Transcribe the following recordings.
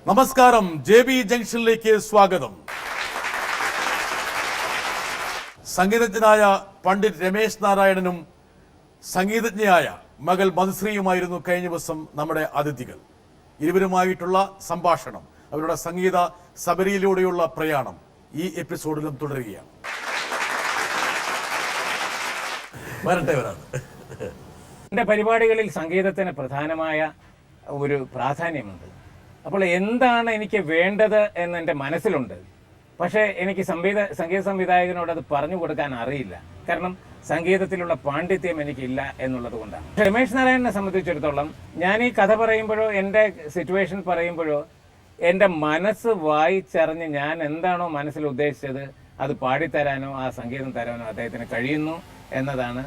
നമസ്കാരം, JB ജംഗ്ഷനിലേക്ക് സ്വാഗതം. സംഗീതജ്ഞനായ പണ്ഡിറ്റ് രമേശ് നാരായണനും സംഗീതജ്ഞയായ മകൾ മധുശ്രീയുമായിരുന്നു കഴിഞ്ഞ ദിവസം നമ്മുടെ അതിഥികൾ. ഇരുവരുമായിട്ടുള്ള സംഭാഷണം, അവരുടെ സംഗീത സബരിയിലൂടെയുള്ള പ്രയാണം ഈ എപ്പിസോഡിലും തുടരുകയാണ്. എൻ്റെ പരിപാടികളിൽ സംഗീതത്തിന് പ്രധാനമായ ഒരു പ്രാധാന്യമുണ്ട്. അപ്പോൾ എന്താണ് എനിക്ക് വേണ്ടത് എന്ന് എൻ്റെ മനസ്സിലുണ്ട്. പക്ഷേ എനിക്ക് സംഗീത സംവിധായകനോട് അത് പറഞ്ഞു കൊടുക്കാൻ അറിയില്ല. കാരണം സംഗീതത്തിലുള്ള പാണ്ഡിത്യം എനിക്കില്ല എന്നുള്ളത് കൊണ്ടാണ്. രമേശ് നാരായണനെ സംബന്ധിച്ചിടത്തോളം ഞാൻ ഈ കഥ പറയുമ്പോഴോ എൻ്റെ സിറ്റുവേഷൻ പറയുമ്പോഴോ എൻ്റെ മനസ്സ് വായിച്ചറിഞ്ഞ് ഞാൻ എന്താണോ മനസ്സിൽ ഉദ്ദേശിച്ചത് അത് പാടിത്തരാനോ ആ സംഗീതം തരാനോ അദ്ദേഹത്തിന് കഴിയുന്നു എന്നതാണ്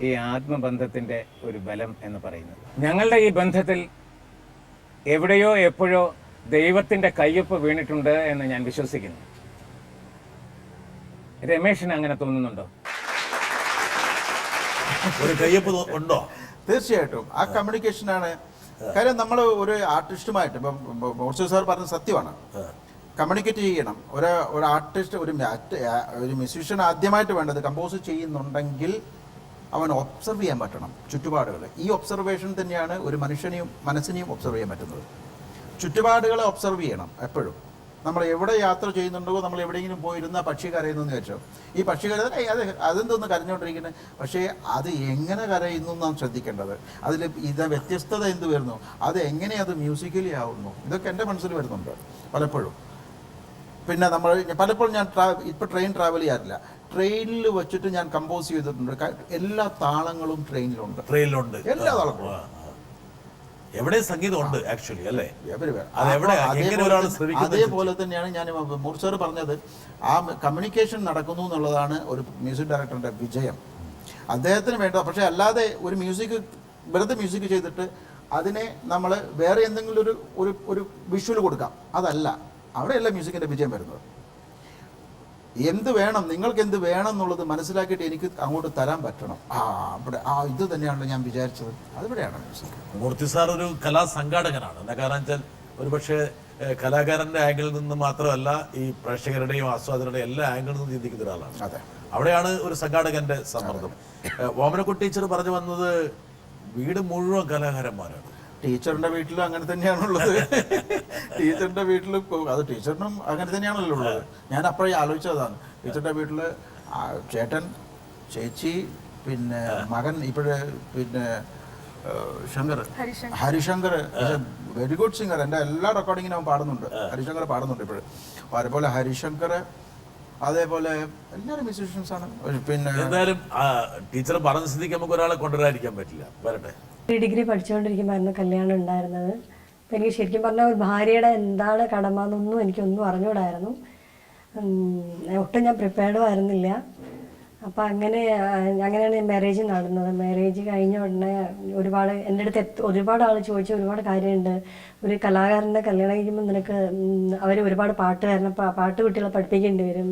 ഈ ആത്മബന്ധത്തിൻ്റെ ഒരു ബലം എന്ന് പറയുന്നത്. ഞങ്ങളുടെ ഈ ബന്ധത്തിൽ എവിടെയോ എപ്പോഴോ ദൈവത്തിൻ്റെ കയ്യൊപ്പ് വീണിട്ടുണ്ട് എന്ന് ഞാൻ വിശ്വസിക്കുന്നു. രമേശിന് അങ്ങനെ തോന്നുന്നുണ്ടോ? ഒരു കയ്യൊപ്പ് ഉണ്ടോ? തീർച്ചയായിട്ടും ആ കമ്മ്യൂണിക്കേഷനാണ് കാര്യം. നമ്മൾ ഒരു ആർട്ടിസ്റ്റുമായിട്ട് ഇപ്പം മോർസി സാർ പറഞ്ഞ സത്യമാണ്, കമ്മ്യൂണിക്കേറ്റ് ചെയ്യണം. ഒരു ആർട്ടിസ്റ്റ് ഒരു മ്യൂസീഷ്യൻ ആദ്യമായിട്ട് വേണ്ടത് കമ്പോസ് ചെയ്യുന്നുണ്ടെങ്കിൽ അവൻ ഒബ്സർവ് ചെയ്യാൻ പറ്റണം ചുറ്റുപാടുകൾ. ഈ ഒബ്സർവേഷൻ തന്നെയാണ് ഒരു മനുഷ്യനെയും മനസ്സിനെയും ഒബ്സർവ് ചെയ്യാൻ പറ്റുന്നത്. ചുറ്റുപാടുകളെ ഒബ്സർവ് ചെയ്യണം എപ്പോഴും. നമ്മൾ എവിടെ യാത്ര ചെയ്യുന്നുണ്ടോ, നമ്മൾ എവിടെയെങ്കിലും പോയിരുന്ന പക്ഷി കരയുന്നു എന്ന് വെച്ചോ, ഈ പക്ഷി കരയുന്നത് അതെന്തോന്ന് കരഞ്ഞുകൊണ്ടിരിക്കുന്നത്, പക്ഷേ അത് എങ്ങനെ കരയുന്നു എന്നാണ് ശ്രദ്ധിക്കേണ്ടത്. അതിൽ വ്യത്യസ്തത എന്ത് വരുന്നു, അത് എങ്ങനെ അത് മ്യൂസിക്കലി ആവുന്നു, ഇതൊക്കെ എൻ്റെ മനസ്സിൽ വരുന്നുണ്ട് പലപ്പോഴും. പിന്നെ പലപ്പോഴും ഞാൻ ഇപ്പോൾ ട്രെയിൻ ട്രാവൽ ചെയ്യാറില്ല, ട്രെയിനിൽ വെച്ചിട്ട് ഞാൻ കമ്പോസ് ചെയ്തിട്ടുണ്ട്. എല്ലാ താളങ്ങളും ട്രെയിനിലുണ്ട്, എല്ലാ താളങ്ങളും. എവിടെ സംഗീതം ഉണ്ട് ആക്ച്വലി അല്ലേ? അതേപോലെ തന്നെയാണ് ഞാൻ മൂർസാർ പറഞ്ഞത്, ആ കമ്മ്യൂണിക്കേഷൻ നടക്കുന്നു എന്നുള്ളതാണ് ഒരു മ്യൂസിക് ഡയറക്ടറിന്റെ വിജയം. അദ്ദേഹത്തിന് വേണ്ട. പക്ഷെ അല്ലാതെ ഒരു വെറുതെ മ്യൂസിക് ചെയ്തിട്ട് അതിനെ നമ്മൾ വേറെ എന്തെങ്കിലും ഒരു വിഷ്വൽ കൊടുക്കാം, അതല്ല അവിടെയല്ല മ്യൂസിക്കിന്റെ വിജയം വരുന്നത്. എന്ത് വേണം, നിങ്ങൾക്ക് എന്ത് വേണം എന്നുള്ളത് മനസ്സിലാക്കിയിട്ട് എനിക്ക് അങ്ങോട്ട് തരാൻ പറ്റണം. ഇത് തന്നെയാണല്ലോ ഞാൻ വിചാരിച്ചത്, അതിവിടെയാണ് മ്യൂസിക്. മൂർത്തി സാർ ഒരു കലാസംഘാടകനാണ്. എന്താ കാരണം വെച്ചാൽ ഒരുപക്ഷെ കലാകാരന്റെ ആംഗിളിൽ നിന്ന് മാത്രമല്ല, ഈ പ്രേക്ഷകരുടെയും ആസ്വാദകരുടെയും എല്ലാ ആംഗിളിൽ നിന്നും ചിന്തിക്കുന്ന ഒരാളാണ്. അതെ, അവിടെയാണ് ഒരു സംഘാടകന്റെ സമ്മർദ്ദം. ഓമനക്കുട്ടി ടീച്ചർ പറഞ്ഞു വന്നത് വീട് മുഴുവൻ കലാകാരന്മാരാണ്. ടീച്ചറിന്റെ വീട്ടിലും അങ്ങനെ തന്നെയാണുള്ളത്. ടീച്ചറിന്റെ വീട്ടിൽ അത് ടീച്ചറിനും അങ്ങനെ തന്നെയാണല്ലോ ഉള്ളത്. ഞാൻ അപ്പോഴേ ആലോചിച്ചതാണ്. ടീച്ചറിന്റെ വീട്ടില് ചേട്ടൻ, ചേച്ചി, പിന്നെ മകൻ, ഇപ്പോഴേ പിന്നെ ഹരിശങ്കർ വെരി ഗുഡ് സിംഗർ. എൻ്റെ എല്ലാ റെക്കോർഡിങ്ങിനും അവൻ പാടുന്നുണ്ട്. ഹരിശങ്കർ പാടുന്നുണ്ട് ഇപ്പോഴും. അതുപോലെ ഹരിശങ്കർ, അതേപോലെ എല്ലാവരും മ്യൂസീഷ്യൻസ് ആണ്. പിന്നെ എന്തായാലും ടീച്ചർ പറഞ്ഞ സ്ഥിതിക്ക് നമുക്ക് ഒരാളെ കൊണ്ടുവരാതിരിക്കാൻ പറ്റില്ല. വരട്ടെ. ഡിഗ്രി പഠിച്ചുകൊണ്ടിരിക്കുമ്പോഴായിരുന്നു കല്യാണം ഉണ്ടായിരുന്നത്. അപ്പോൾ എനിക്ക് ശരിക്കും പറഞ്ഞാൽ ഒരു ഭാര്യയുടെ എന്താണ് കടമ എന്നൊന്നും എനിക്കൊന്നും അറിഞ്ഞുകൂടായിരുന്നു. ഒട്ടും ഞാൻ പ്രിപ്പയർഡും ആയിരുന്നില്ല. അപ്പോൾ അങ്ങനെയാണ് മാരേജ് നടന്നത്. മാരേജ് കഴിഞ്ഞ ഉടനെ എൻ്റെ അടുത്ത് ഒരുപാട് ആൾ ചോദിച്ച ഒരുപാട് കാര്യമുണ്ട്. ഒരു കലാകാരൻ്റെ കല്യാണം കഴിക്കുമ്പോൾ നിനക്ക് അവർ ഒരുപാട് പാട്ട് കുട്ടികളെ പഠിപ്പിക്കേണ്ടി വരും.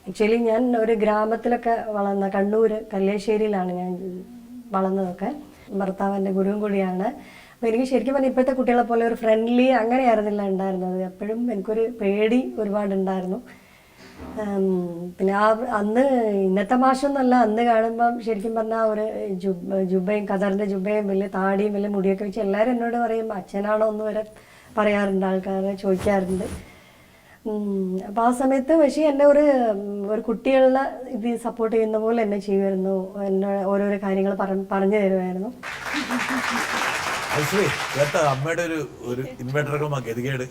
ആക്ച്വലി ഞാൻ ഒരു ഗ്രാമത്തിലൊക്കെ വളർന്ന, കണ്ണൂർ കല്യാശ്ശേരിയിലാണ് ഞാൻ വളർന്നതൊക്കെ. ഭർത്താവ് എൻ്റെ ഗുരുവും കൂടിയാണ്. അപ്പോൾ എനിക്ക് ശരിക്കും പറഞ്ഞാൽ ഇപ്പോഴത്തെ കുട്ടികളെ പോലെ ഒരു ഫ്രണ്ട്ലി അങ്ങനെയായിരുന്നില്ല ഉണ്ടായിരുന്നത്. എപ്പോഴും എനിക്കൊരു പേടി ഒരുപാടുണ്ടായിരുന്നു. പിന്നെ അന്ന് ഇന്നത്തെ മാഷൊന്നുമല്ല, അന്ന് കാണുമ്പം ശരിക്കും പറഞ്ഞാൽ ഒരു ജുബയും ഖദറിൻ്റെ ജുബയും വലിയ താടിയും വലിയ മുടിയൊക്കെ വെച്ച് എല്ലാവരും എന്നോട് പറയും അച്ഛനാണോ എന്ന് വരെ പറയാറുണ്ട്, ആൾക്കാർ ചോദിക്കാറുണ്ട്. അപ്പോൾ ആ സമയത്ത് പക്ഷേ എന്നെ ഒരു കുട്ടികളുടെ ഇത് സപ്പോർട്ട് ചെയ്യുന്ന പോലെ എന്നെ ചെയ്യുമായിരുന്നു. എന്നെ ഓരോരോ കാര്യങ്ങൾ പറഞ്ഞു തരുമായിരുന്നു. അമ്മയുടെ ഒരു ഇൻവെർട്ടർ ഗതികേട്.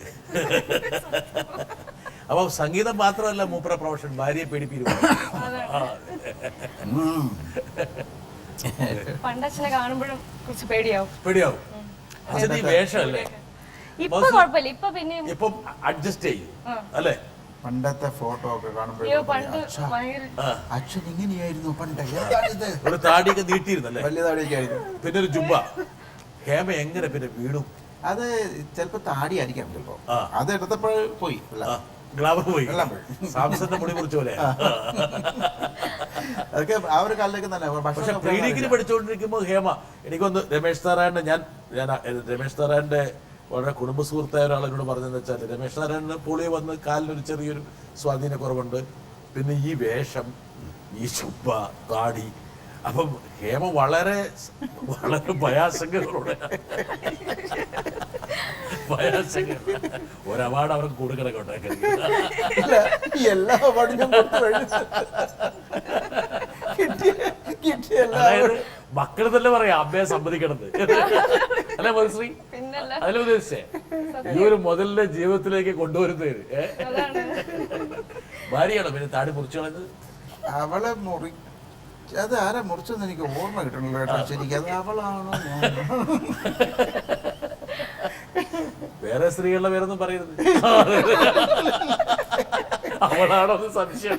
അപ്പൊ സംഗീതം മാത്രമല്ല മൂപ്പറ പ്രൊഫഷൻ, ഭാര്യയെ പേടിപ്പിക്കും. പണ്ടച്ഛനെ കാണുമ്പോഴും കുറച്ച് പേടിയാവും. വേഷമല്ലേ? ഇപ്പൊ കുഴപ്പമില്ല, ഇപ്പൊ പിന്നെ ഇപ്പം അഡ്ജസ്റ്റ് ചെയ്യും അല്ലേ? പണ്ടത്തെ ഫോട്ടോ ഒക്കെ കാണുമ്പോഴേ അച്ഛൻ ഇങ്ങനെയായിരുന്നു പണ്ട്. ഒരു താടിയൊക്കെ നീട്ടിയിരുന്നല്ലേ? വലിയ താടിയൊക്കെ ആയിരുന്നു. പിന്നെ ഒരു ജുബ്ബ. ഹേമ എങ്ങനെ പിന്നെ വീടും? അത് ചിലപ്പോ താടി ആയിരിക്കാം, ചിലപ്പോ അത് എടുത്തപ്പോൾ പോയി, ഗ്ലാമർ പോയി. സാംസന്റെ മുടി കുറിച്ച പോലെ. അതൊക്കെ ആ ഒരു കാലിലേക്ക് തന്നെ. പക്ഷെ പ്രീ ഡിഗ്രി പഠിച്ചുകൊണ്ടിരിക്കുമ്പോൾ ഹേമ എനിക്കൊന്ന് രമേശ് നാരായണന്റെ ഞാൻ രമേശ് നാരായണന്റെ വളരെ കുടുംബ സുഹൃത്തായ ഒരാളെന്നോട് പറഞ്ഞതെന്ന് വെച്ചാൽ രമേശ് നാരായണന് പോളിയോ വന്ന് കാലിനൊരു ചെറിയൊരു സ്വാധീനക്കുറവുണ്ട്, പിന്നെ ഈ വേഷം, ഈ ചുപ്പ താടി, അപ്പം ഹേമ വളരെ വളരെ ഭയാശങ്കകളോടെ ഒരു അവാർഡ് അവർക്ക് കൊടുക്കണം കേട്ടോ. എല്ലാ അവാർഡും ഞാൻ കൊടുത്തു കഴിഞ്ഞു. കിട്ടിയ എല്ലാ അതായത് മക്കൾ തന്നെ പറയാം അമ്മയെ സമ്മതിക്കണത് അല്ലെ മധുശ്രീ? പിന്നല്ല, അതിലെ ഉദ്ദേശിച്ചേ ഈ ഒരു മുതലിന്റെ ജീവിതത്തിലേക്ക് കൊണ്ടുവരുന്നതിന് അതാണ്. ഭാര്യയാണോ പിന്നെ താടി മുറിച്ചു കളഞ്ഞത്? അവളെ മുറി അത് ആരാ മുറിച്ചെന്ന് എനിക്ക് ഓർമ്മ കിട്ടണല്ലോ കേട്ടോ. ശരിക്കും അത് അവളാണോ ഞാനോ? വേറെ സ്ത്രീകളുടെ പേരൊന്നും പറയരുത്, അവളാണോ എന്ന് സംശയം.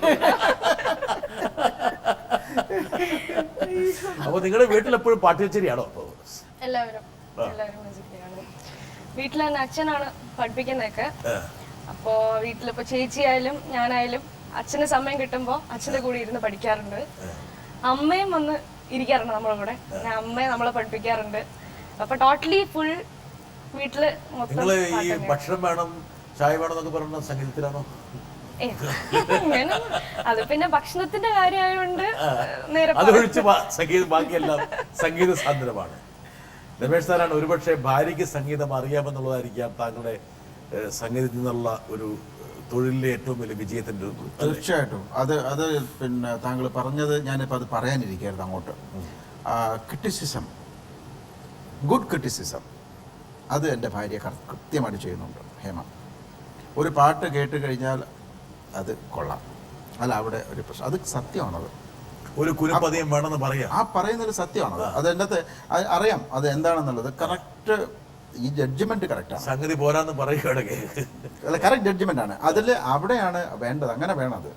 അപ്പൊ നിങ്ങളുടെ വീട്ടിൽ എപ്പോഴും പാട്ട് കച്ചേരിയാണോ? എല്ലാവരും മ്യൂസിക്കിലാണ്. വീട്ടിൽ തന്നെ അച്ഛനാണ് പഠിപ്പിക്കുന്നതൊക്കെ. അപ്പോ വീട്ടിലിപ്പോ ചേച്ചിയായാലും ഞാനായാലും അച്ഛന് സമയം കിട്ടുമ്പോ അച്ഛന്റെ കൂടെ ഇരുന്ന് പഠിക്കാറുണ്ട്. അമ്മയും വന്ന് ഇരിക്കാറുണ്ട് നമ്മളെ കൂടെ. അമ്മയെ നമ്മളെ പഠിപ്പിക്കാറുണ്ട്. അപ്പൊ ടോട്ടലി ഫുൾ വീട്ടില് മൊത്തം നിങ്ങള് ഈ ഭക്ഷണം വേണം ചായ വേണം എന്നൊക്കെ പറയുന്ന സംഗീതത്തിലാണോ? അത് പിന്നെ ഭക്ഷണത്തിന്റെ കാര്യമായോണ്ട് നേരെ അതൊഴിച്ച് സംഗീതം ബാക്കിയെല്ലാം സംഗീത സാന്ദ്രമാണ്. രമേശ് നാരായണൻ ഒരുപക്ഷെ ഭാര്യയ്ക്ക് സംഗീതം അറിയാമെന്നുള്ളതായിരിക്കാം താങ്കളുടെ സംഗീതത്തിൽ നിന്നുള്ള ഒരു തൊഴിലിലെ ഏറ്റവും വലിയ വിജയത്തിന്റെ ഒരു. തീർച്ചയായിട്ടും അത് പിന്നെ താങ്കൾ പറഞ്ഞത് ഞാനിപ്പോൾ അത് പറയാനിരിക്കുകയായിരുന്നു അങ്ങോട്ട്. ക്രിറ്റിസിസം, ഗുഡ് ക്രിറ്റിസിസം, അത് എൻ്റെ ഭാര്യ കൃത്യമായിട്ട് ചെയ്യുന്നുണ്ട് ഹേമ. ഒരു പാട്ട് കേട്ട് കഴിഞ്ഞാൽ അത് കൊള്ളാം, അല്ല അവിടെ ഒരു പ്രശ്നം, അത് സത്യമാണത്. ഒരു കുരുപ്പതിയം വേണമെന്ന് പറയാം. ആ പറയുന്നൊരു സത്യമാണത്. അത് എൻ്റെ അറിയാം അത് എന്താണെന്നുള്ളത്. കറക്റ്റ് ഈ ജഡ്ജ്മെന്റ് കറക്റ്റാണ്. സംഗതി പോരാന്ന് പറയുകയാണെങ്കിൽ അല്ല, കറക്റ്റ് ജഡ്ജ്മെന്റ് ആണ് അതിൽ. അവിടെയാണ് വേണ്ടത്, അങ്ങനെ വേണം അത്.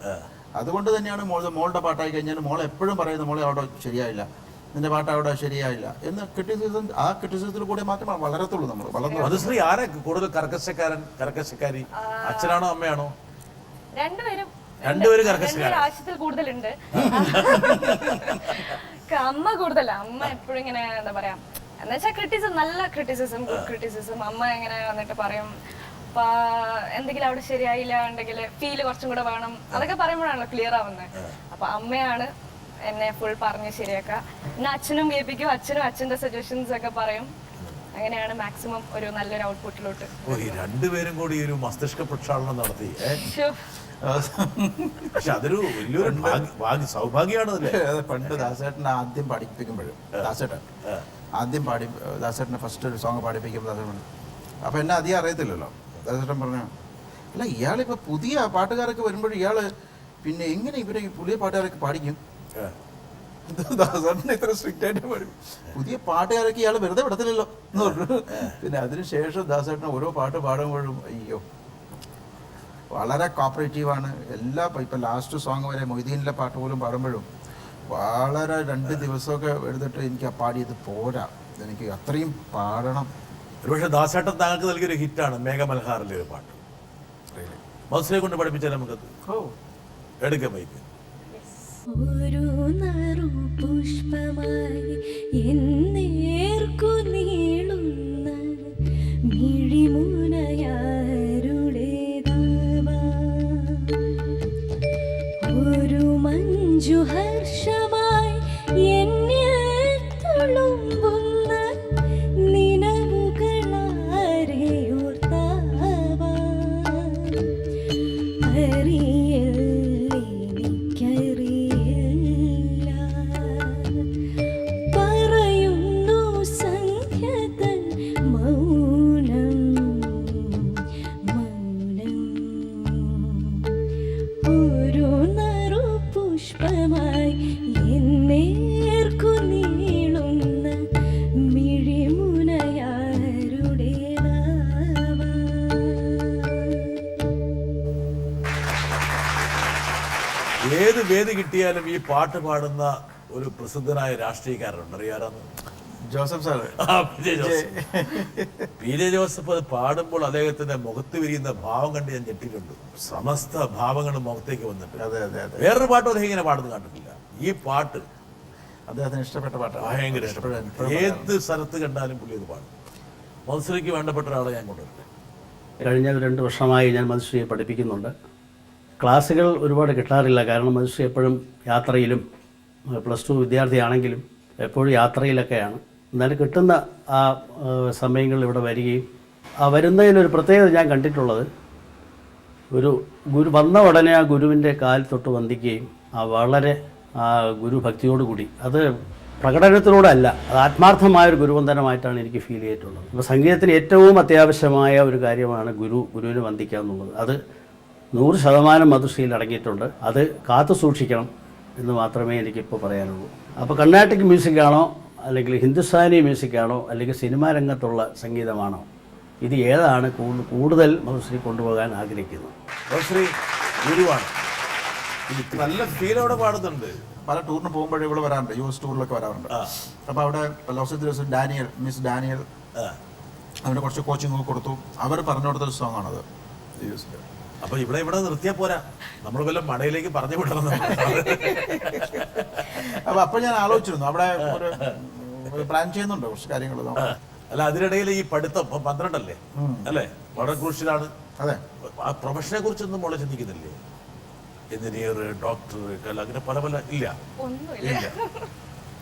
അതുകൊണ്ട് തന്നെയാണ് മോളുടെ പാട്ടായി കഴിഞ്ഞാൽ മോൾ എപ്പോഴും പറയുന്നത് മോളെ അവിടെ ശരിയായില്ല, നിന്റെ പാട്ട് അവിടെ ശരിയായില്ല എന്ന്. ക്രിറ്റിസിസം, ആ ക്രിറ്റിസിസത്തിൽ കൂടെ മാത്രമേ വളരത്തുള്ളൂ നമ്മൾ. വളർന്നു മധുശ്രീ ആരെ കൂടുതൽ കർക്കശക്കാരി, അച്ഛനാണോ അമ്മയാണോ? രണ്ടുപേരും ആവശ്യത്തിൽ കൂടുതലുണ്ട്. അമ്മ കൂടുതല. അമ്മ എപ്പോഴും ഇങ്ങനെ എന്താ പറയാ എന്നുവെച്ചാൽ ക്രിറ്റിസിസം, നല്ല ക്രിറ്റിസിസം, ഗുഡ് ക്രിറ്റിസിസം. അമ്മ എങ്ങനെ വന്നിട്ട് പറയും എന്തെങ്കിലും അവിടെ ശരിയായില്ല ഉണ്ടെങ്കിൽ ഫീല് കുറച്ചും കൂടെ വേണം, അതൊക്കെ പറയുമ്പോഴാണല്ലോ ക്ലിയർ ആവുന്നത്. അപ്പൊ അമ്മയാണ് എന്നെ ഫുൾ പറഞ്ഞ് ശരിയാക്കുക. പിന്നെ അച്ഛനും കേൾപ്പിക്കും, അച്ഛന്റെ സജഷൻസ് ഒക്കെ പറയും. അങ്ങനെയാണ് മാക്സിമം ഒരു നല്ലൊരു ഔട്ട്പുട്ടിലോട്ട്. രണ്ടുപേരും കൂടി ഒരു മസ്തിഷ്ക പ്രക്ഷാളനം നടത്തി. പക്ഷെ അതൊരു വലിയൊരു സൗഭാഗ്യമാണ്. പണ്ട് ദാസേട്ടനെ ആദ്യം പഠിപ്പിക്കുമ്പോഴും ദാസേട്ടനെ ഫസ്റ്റ് ഒരു സോങ് പാടിപ്പിക്കുമ്പോൾ ദാസേട്ടൻ, അപ്പോൾ എന്നെ അധികം അറിയത്തില്ലല്ലോ. ദാസേട്ടൻ പറഞ്ഞു, അല്ല ഇയാളിപ്പോൾ പുതിയ പാട്ടുകാരൊക്കെ വരുമ്പോഴും ഇയാൾ പിന്നെ എങ്ങനെ ഇവരെ ഈ പുതിയ പാട്ടുകാരൊക്കെ പാടിക്കും? ദാസേട്ടൻ ഇത്ര സ്ട്രിക്റ്റ് ആയിട്ട് പാടും, പുതിയ പാട്ടുകാരൊക്കെ ഇയാൾ വെറുതെ വിടത്തില്ലല്ലോ എന്ന് പറഞ്ഞു. പിന്നെ അതിനുശേഷം ദാസേട്ടൻ ഓരോ പാട്ട് പാടുമ്പോഴും അയ്യോ വളരെ കോപ്പറേറ്റീവാണ്. ഇപ്പം ലാസ്റ്റ് സോങ് വരെ മൊയ്തീനിലെ പാട്ട് പോലും പാടുമ്പോഴും വളരെ 2 ദിവസമൊക്കെ എടുത്തിട്ട് എനിക്ക് ആ പാടിയത് പോരാ, എനിക്ക് അത്രയും പാടണം. ഒരുപക്ഷെ ദാസേട്ടൻ താങ്കൾക്ക് നൽകിയൊരു ഹിറ്റാണ് മേഘമൽഹാറിലെ ഒരു പാട്ട്. മധുശ്രീയെ കൊണ്ട് പഠിപ്പിച്ചാൽ നമുക്കത് എടുക്കാം. വൈകി ഒരു നറു പുഷ്പമായി എന്നേർക്കു നീളുന്ന മിഴിമുനയാരുടേതാവാ, ഒരു മഞ്ജുഹർഷമായി എന്നിൽ തുളുമ്പുന്ന നിലവുകളാരെയോർത്താവാ, പറയുന്നു സന്ധ്യതൻ മൗനം മൗനം, ഒരു നറു പുഷ്പമായി എന്നേർക്കു നീളുന്ന മിഴിമുനയാരുടേതാവാ. ഏത് വേദി കിട്ടിയാലും ഈ പാട്ട് പാടുന്ന ഒരു പ്രസിദ്ധനായ രാഷ്ട്രീയക്കാരനുണ്ട്. അറിയാറാന്ന്? Joseph sir. P J Joseph അത് പാടുമ്പോൾ അദ്ദേഹത്തിന്റെ മുഖത്ത് വിരിയുന്ന ഭാവം കണ്ട് ഞാൻ ഞെട്ടിട്ടുണ്ട്. സമസ്ത ഭാവങ്ങളും മുഖത്തേക്ക് വന്നിട്ട്. അതെ അതെ അതെ. വേറൊരു പാട്ടും അദ്ദേഹം ഇങ്ങനെ പാടുന്നത് കണ്ടിട്ടില്ല. ഈ പാട്ട് അദ്ദേഹത്തിന് ഇഷ്ടപ്പെട്ട പാട്ടാണ്, ഭയങ്കര ഇഷ്ടപ്പെട്ടു. ഏത് സ്ഥലത്ത് കണ്ടാലും പുള്ളി അത് പാടും. മധുശ്രീക്ക് വേണ്ടപ്പെട്ട ഒരാളെ ഞാൻ കൊണ്ടുവരട്ടെ. കഴിഞ്ഞ 2 വർഷമായി ഞാൻ മധുശ്രീയെ പഠിപ്പിക്കുന്നുണ്ട്. ക്ലാസ്സുകൾ ഒരുപാട് കിട്ടാറില്ല, കാരണം മധുശ്രീ എപ്പോഴും യാത്രയിലും +2 വിദ്യാർത്ഥിയാണെങ്കിലും എപ്പോഴും യാത്രയിലൊക്കെയാണ്. എന്നാലും കിട്ടുന്ന ആ സമയങ്ങളിൽ ഇവിടെ വരികയും ആ വരുന്നതിലൊരു പ്രത്യേകത ഞാൻ കണ്ടിട്ടുള്ളത്, ഒരു ഗുരു വന്ന ഉടനെ ആ ഗുരുവിൻ്റെ കാൽ തൊട്ട് വന്ദിക്കുകയും വളരെ ഗുരുഭക്തിയോടുകൂടി, അത് പ്രകടനത്തിലൂടെ അല്ല, അത് ആത്മാർത്ഥമായൊരു ഗുരുവന്ദനമായിട്ടാണ് എനിക്ക് ഫീൽ ചെയ്തിട്ടുള്ളത്. അപ്പോൾ സംഗീതത്തിന് ഏറ്റവും അത്യാവശ്യമായ ഒരു കാര്യമാണ് ഗുരുവിനെ വന്ദിക്കുക എന്നുള്ളത്. അത് 100% മധുശ്രീയിൽ അടങ്ങിയിട്ടുണ്ട്. അത് കാത്തു സൂക്ഷിക്കണം എന്ന് മാത്രമേ എനിക്കിപ്പോൾ പറയാനുള്ളൂ. അപ്പോൾ കർണാട്ടിക് മ്യൂസിക്കാണോ, അല്ലെങ്കിൽ ഹിന്ദുസ്ഥാനി മ്യൂസിക്കാണോ, അല്ലെങ്കിൽ സിനിമാ രംഗത്തുള്ള സംഗീതമാണോ, ഇത് ഏതാണ് കൂടുതൽ മധുശ്രീ കൊണ്ടുപോകാൻ ആഗ്രഹിക്കുന്നത്? മധുശ്രീ ഗുരുവാണ്. നല്ല ഫീലോടെ പാടുന്നുണ്ട്. പല ടൂറിന് പോകുമ്പോഴേ ഇവിടെ വരാറുണ്ട്, US ടൂറിലൊക്കെ വരാറുണ്ട്. അപ്പോൾ അവിടെ ലോസ് ഏഞ്ചലസ് മിസ് ഡാനിയൽ അവന് കുറച്ച് കോച്ചിങ് കൊടുത്തു. അവർ പറഞ്ഞു കൊടുത്തൊരു സോങ് ആണത്. അപ്പൊ ഇവിടെ നിർത്തിയാൽ പോരാ, നമ്മൾ വല്ല മടയിലേക്ക് പറഞ്ഞു വിടണം. അപ്പോൾ ഞാൻ ആലോചിച്ചിരുന്നു, അവിടെ ഒരു പ്ലാൻ ചെയ്യുന്നുണ്ട് കുറച്ച് കാര്യങ്ങൾ. അല്ല, അതിനിടയിൽ ഈ പഠിത്തം 12 അല്ലേ അല്ലേ, വളരെ ക്രൂഷ്യലാണ്. അതെ, ആ പ്രൊഫഷനെ കുറിച്ചൊന്നും മോളെ ചിന്തിക്കുന്നില്ലേ? എഞ്ചിനീയർ, ഡോക്ടർ, അങ്ങനെ പല പല ഇല്ല.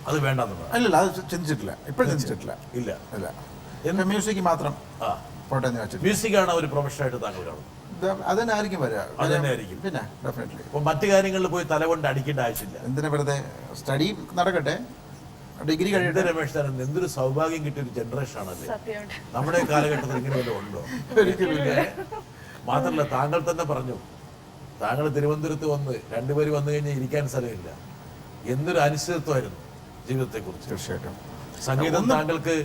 അത് വേണ്ടെന്ന് അല്ലല്ല, അത് ചിന്തിച്ചിട്ടില്ല, ഇപ്പോഴും ചിന്തിച്ചിട്ടില്ല. ഇല്ല ഇല്ല, മ്യൂസിക് മാത്രം പോട്ടെ എന്ന് വെച്ചിട്ട്. മ്യൂസിക്കാണ് ഒരു പ്രൊഫഷനായിട്ട് താങ്കൾ കാണും. അതന്നായിരിക്കും വരിക. അതന്നെയായിരിക്കും. പിന്നെ ഡെഫിനറ്റ്ലി. അപ്പൊ മറ്റു കാര്യങ്ങളിൽ പോയി തലകൊണ്ട് അടിക്കേണ്ട ആവശ്യമില്ല. എന്തിനാ വെറുതെ സ്റ്റഡി നടക്കട്ടെ, ഡിഗ്രി കഴിയട്ടെ. രമേശ് സാർ, എന്തൊരു സൗഭാഗ്യം കിട്ടിയ ഒരു ജനറേഷൻ ആണല്ലേ നമ്മുടെ കാലഘട്ടത്തിൽ. ഇങ്ങനെ വല്ലതും ഉണ്ടോ? മാത്രമല്ല, താങ്കൾ തന്നെ പറഞ്ഞു, താങ്കൾ തിരുവനന്തപുരത്ത് വന്ന് 2 പേര് വന്നു കഴിഞ്ഞാൽ ഇരിക്കാൻ സ്ഥലമില്ല. എന്തൊരു അനിശ്ചിതത്വമായിരുന്നു ജീവിതത്തെക്കുറിച്ച്. തീർച്ചയായിട്ടും. സംഗീതം താങ്കൾക്ക്